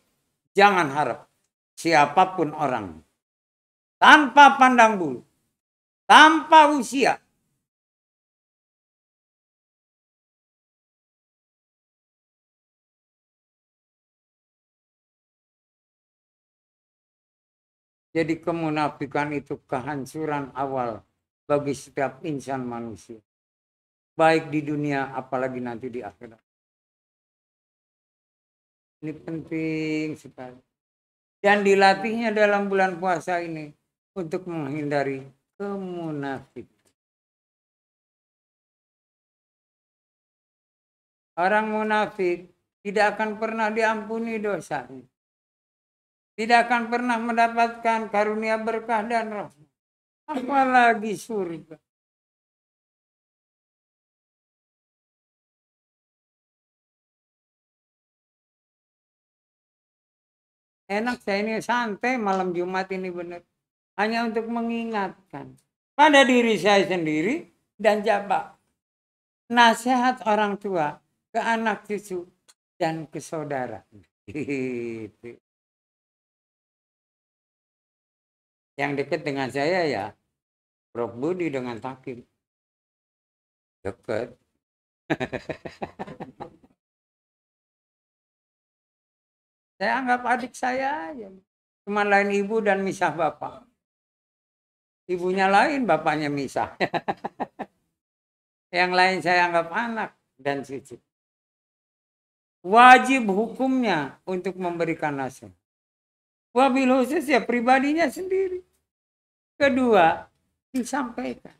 jangan harap siapapun orang. Tanpa pandang bulu, tanpa usia, Jadi kemunafikan itu kehancuran awal bagi setiap insan manusia. Baik di dunia apalagi nanti di akhirat. Ini penting sekali. Dan dilatihnya dalam bulan puasa ini untuk menghindari kemunafikan. Orang munafik tidak akan pernah diampuni dosanya. Tidak akan pernah mendapatkan karunia berkah dan rahmat. Apalagi surga. Enak saya ini santai malam Jumat ini benar. Hanya untuk mengingatkan pada diri saya sendiri dan jabat. Nasihat orang tua ke anak cucu dan ke saudara. Gitu. Yang dekat dengan saya ya Prof. Budi dengan Takim. Dekat. Saya anggap adik saya aja. Cuma lain ibu dan misah bapak. Ibunya lain, bapaknya misah. Yang lain saya anggap anak dan cucu. Wajib hukumnya untuk memberikan nasihat. Wabil khusus ya pribadinya sendiri. Kedua, disampaikan.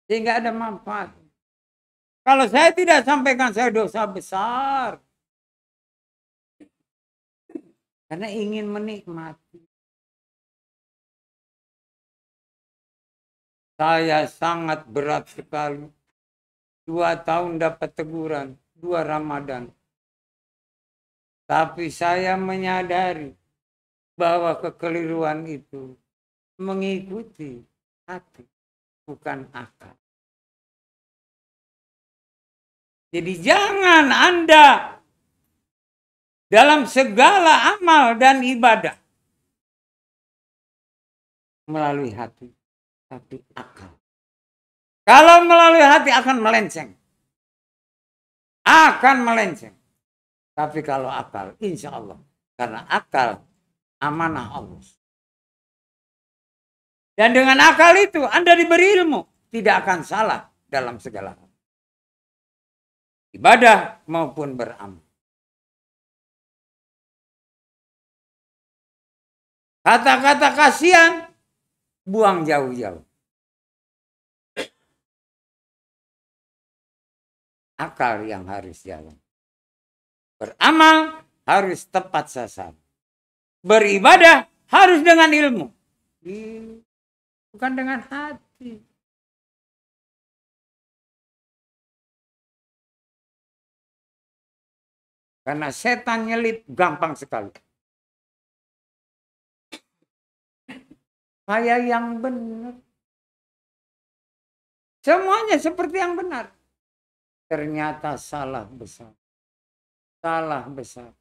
Sehingga ada manfaat. Kalau saya tidak sampaikan, saya dosa besar. Karena ingin menikmati. Saya sangat berat sekali. 2 tahun dapat teguran, 2 Ramadan. Tapi saya menyadari bahwa kekeliruan itu mengikuti hati, bukan akal. Jadi jangan Anda dalam segala amal dan ibadah melalui hati, tapi akal. Kalau melalui hati akan melenceng. Akan melenceng. Tapi kalau akal, insya Allah. Karena akal amanah Allah. Dan dengan akal itu Anda diberi ilmu. Tidak akan salah dalam segala hal. Ibadah maupun beramal. Kata-kata kasihan, buang jauh-jauh. Akal yang harus jalan. Beramal harus tepat sasaran. Beribadah harus dengan ilmu. Bukan dengan hati. Karena setan nyelip gampang sekali. Saya yang benar. Semuanya seperti yang benar. Ternyata salah besar. Salah besar.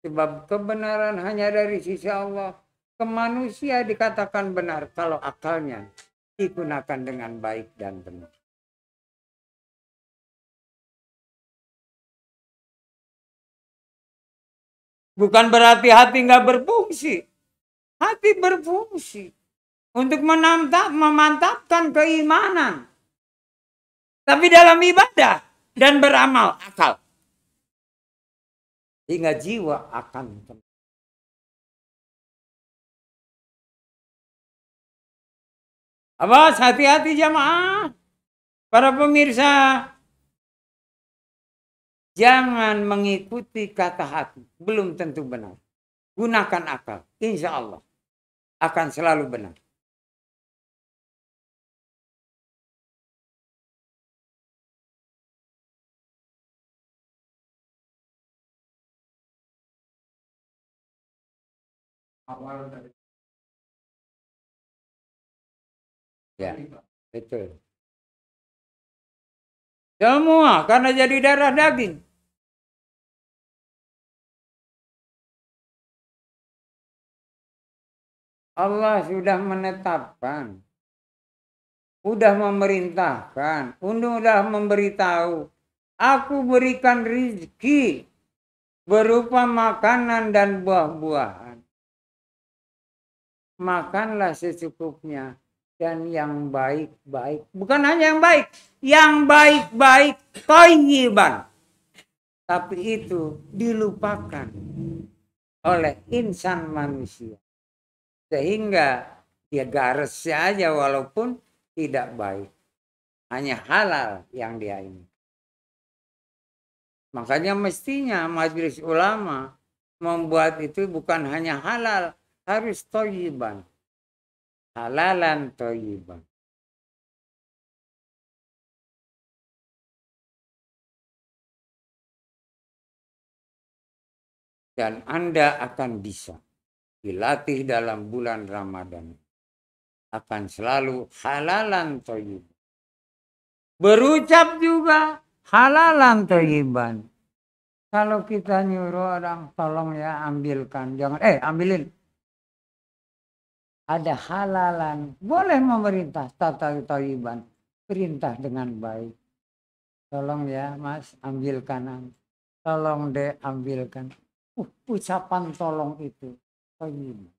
Sebab kebenaran hanya dari sisi Allah. Ke manusia dikatakan benar kalau akalnya digunakan dengan baik dan benar. Bukan berarti hati nggak berfungsi. Hati berfungsi. Untuk memantapkan keimanan. Tapi dalam ibadah dan beramal akal. Hingga jiwa akan tenang. Awas, hati-hati jamaah. Para pemirsa. Jangan mengikuti kata hati. Belum tentu benar. Gunakan akal. Insya Allah. Akan selalu benar. Awal dari Ya, betul. Semua karena jadi darah daging. Allah sudah menetapkan. Sudah memerintahkan. Sudah memberitahu. Aku berikan rezeki berupa makanan dan buah-buahan. makanlah secukupnya. Dan yang baik-baik, bukan hanya yang baik-baik, thayyiban. Tapi itu dilupakan oleh insan manusia. Sehingga dia gares saja walaupun tidak baik. Hanya halal yang dia ini. Makanya mestinya majelis ulama membuat itu bukan hanya halal, harus thayyiban. Halalan thayyiban. Dan Anda akan bisa dilatih dalam bulan Ramadan. Akan selalu halalan thayyiban. Berucap juga halalan thayyiban. Kalau kita nyuruh orang, tolong ya ambilkan. Jangan, ambilin. Ada halalan. Boleh memerintah tata thayyiban. Perintah dengan baik. Tolong ya mas, ambilkan. Tolong deh, ambilkan. Ucapan tolong itu thayyiban.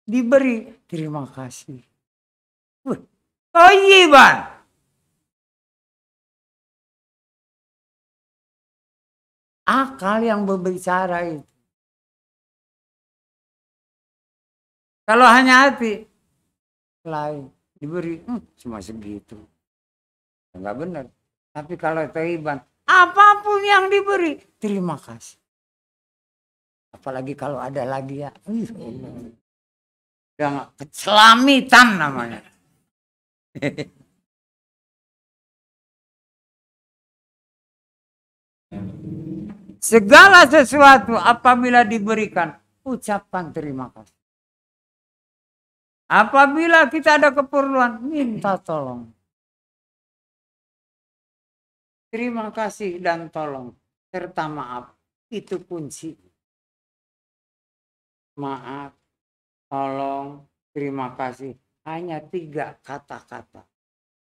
Diberi, terima kasih. Thayyiban. Akal yang berbicara itu. Kalau hanya hati, lain. Diberi, cuma segitu. Enggak benar. Tapi kalau thayyiban, apapun yang diberi, terima kasih. Apalagi kalau ada lagi ya. Udah kecelamitan namanya. Segala sesuatu apabila diberikan, ucapkan terima kasih. Apabila kita ada keperluan, minta tolong. Terima kasih dan tolong. Serta maaf. Itu kunci. Maaf, tolong, terima kasih. Hanya 3 kata-kata.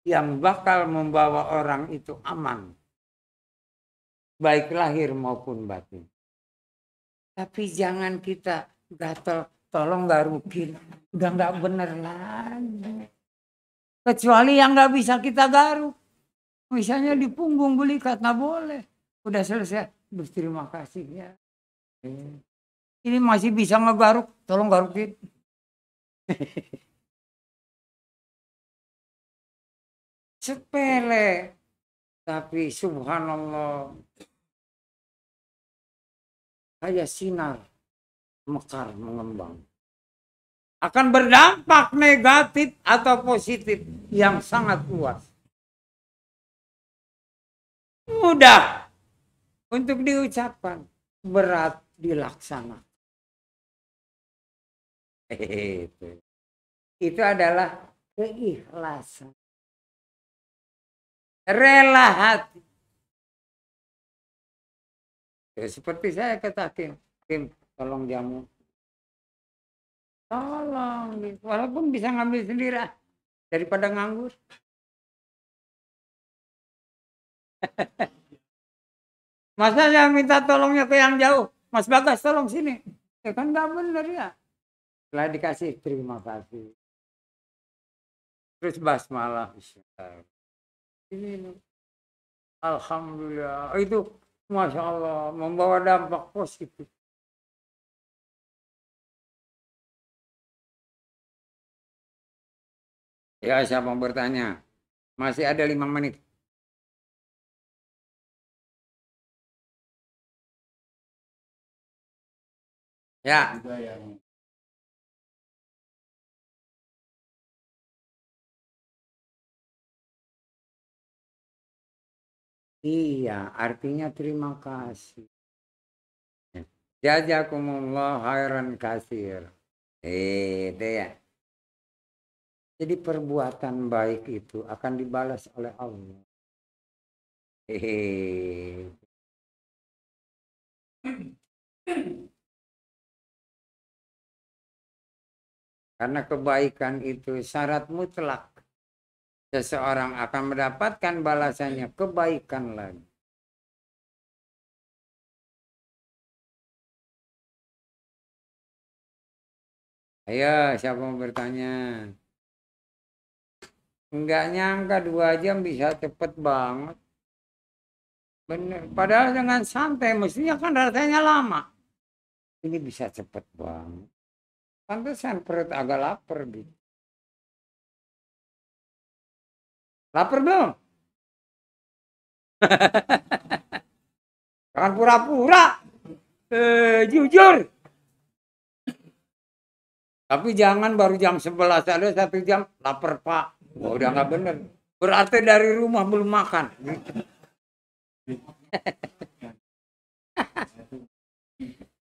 Yang bakal membawa orang itu aman. Baik lahir maupun batin. Tapi jangan kita gatel, tolong garukin. Udah nggak bener lagi. Kecuali yang nggak bisa kita garuk. Misalnya di punggung belikat, nggak boleh. Udah selesai, terima kasih ya. Ini masih bisa ngegaruk, tolong garukin. Sepele. Tapi subhanallah. Kayak sinar mekar mengembang. Akan berdampak negatif atau positif yang sangat luas. Mudah untuk diucapkan, berat dilaksanakan. Itu adalah keikhlasan. Rela hati. Ya, seperti saya katakan, Kim, tolong jamu. Tolong, walaupun bisa ngambil sendiri daripada nganggur. Masa saya minta tolongnya ke yang jauh, Mas Bagas tolong sini. Ya kan nggak bener ya. Setelah dikasih, terima kasih. Terus basmalah. Ini, alhamdulillah. Itu Masya Allah, membawa dampak positif. Ya, siapa yang bertanya? Masih ada 5 menit. Ya. Iya, artinya terima kasih. Jazakumullah khairan katsir. Itu ya. Jadi perbuatan baik itu akan dibalas oleh Allah. Karena kebaikan itu syarat mutlak. Seseorang akan mendapatkan balasannya kebaikan lagi. Ayo, siapa mau bertanya? Enggak nyangka 2 jam bisa cepet banget. Bener. Padahal dengan santai, mestinya kan rasanya lama. Ini bisa cepet banget. Pantesan perut agak lapar gitu. Lapar belum? Jangan pura-pura. Jujur. Tapi jangan baru jam 11 ada 1 jam lapar Pak. Oh, udah nggak bener. Berarti dari rumah belum makan.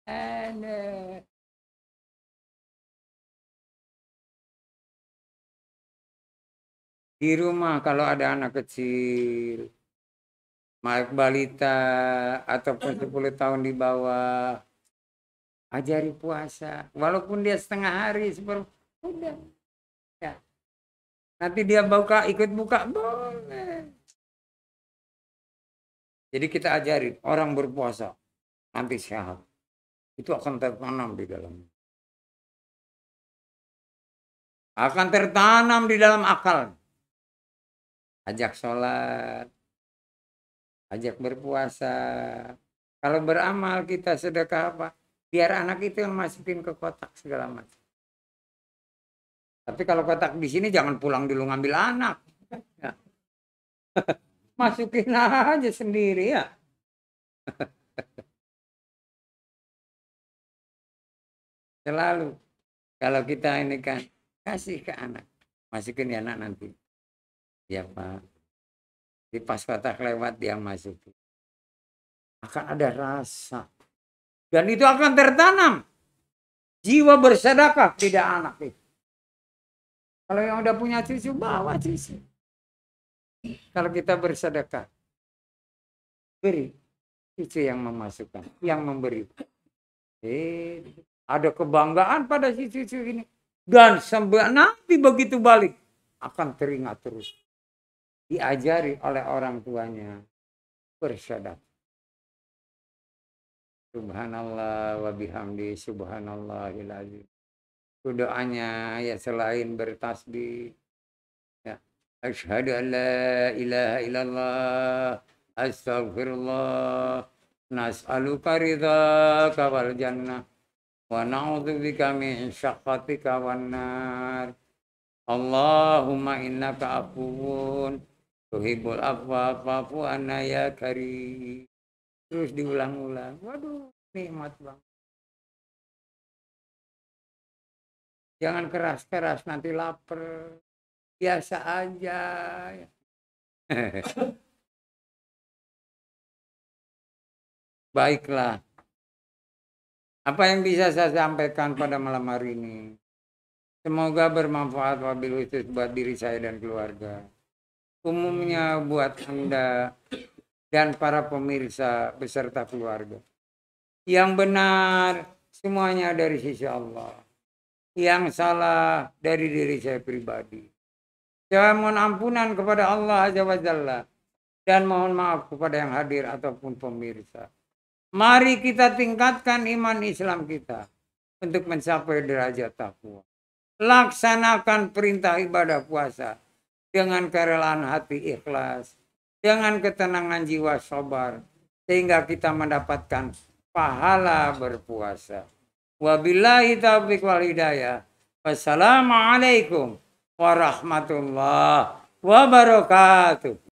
Aduh. Di rumah kalau ada anak kecil, balita ataupun 10 tahun di bawah, ajari puasa. Walaupun dia setengah hari, udah. Ya. Nanti dia ikut buka, boleh. Jadi kita ajarin orang berpuasa nanti sehat. Itu akan tertanam di dalamnya. Akan tertanam di dalam akal. Ajak sholat, ajak berpuasa. Kalau beramal kita sedekah apa? Biar anak itu yang masukin ke kotak segala macam. Tapi kalau kotak di sini jangan pulang dulu ngambil anak. Ya. Masukin aja sendiri ya. Selalu. Kalau kita ini kan kasih ke anak. Masukin ya anak nanti. Ya Pak. Di pas kotak lewat dia masukin. Akan ada rasa. Dan itu akan tertanam. Jiwa bersedekah tidak anak itu. Kalau yang udah punya cucu, bawa cucu. Kalau kita bersedekah, beri. Cucu yang memasukkan, yang memberi. Ada kebanggaan pada si cucu ini. Dan nanti begitu balik, akan teringat terus. Diajari oleh orang tuanya bersedekah. Subhanallah wa bihamdi subhanallahil azim. Doanya ya selain bertasbih ya asyhadu an la ilaha illallah astaghfirullah nas'aluka ridhaka wal jannah wa na'udzubika min syaqatika wan nar. Allahumma innaka afuwun tuhibbul afwa fa'fu anna ya karim. Terus diulang-ulang. Waduh, nikmat banget. Jangan keras-keras, nanti lapar. Biasa aja. Baiklah. Apa yang bisa saya sampaikan pada malam hari ini? Semoga bermanfaat wabil khusus buat diri saya dan keluarga. Umumnya buat Anda dan para pemirsa beserta keluarga. Yang benar semuanya dari sisi Allah. Yang salah dari diri saya pribadi. Saya mohon ampunan kepada Allah Azza wa Jalla. Dan mohon maaf kepada yang hadir ataupun pemirsa. Mari kita tingkatkan iman Islam kita. Untuk mencapai derajat takwa. Laksanakan perintah ibadah puasa. Dengan kerelaan hati ikhlas. Dengan ketenangan jiwa sabar. Sehingga kita mendapatkan pahala berpuasa. Wabillahi taufiq wal hidayah. Wassalamualaikum warahmatullahi wabarakatuh.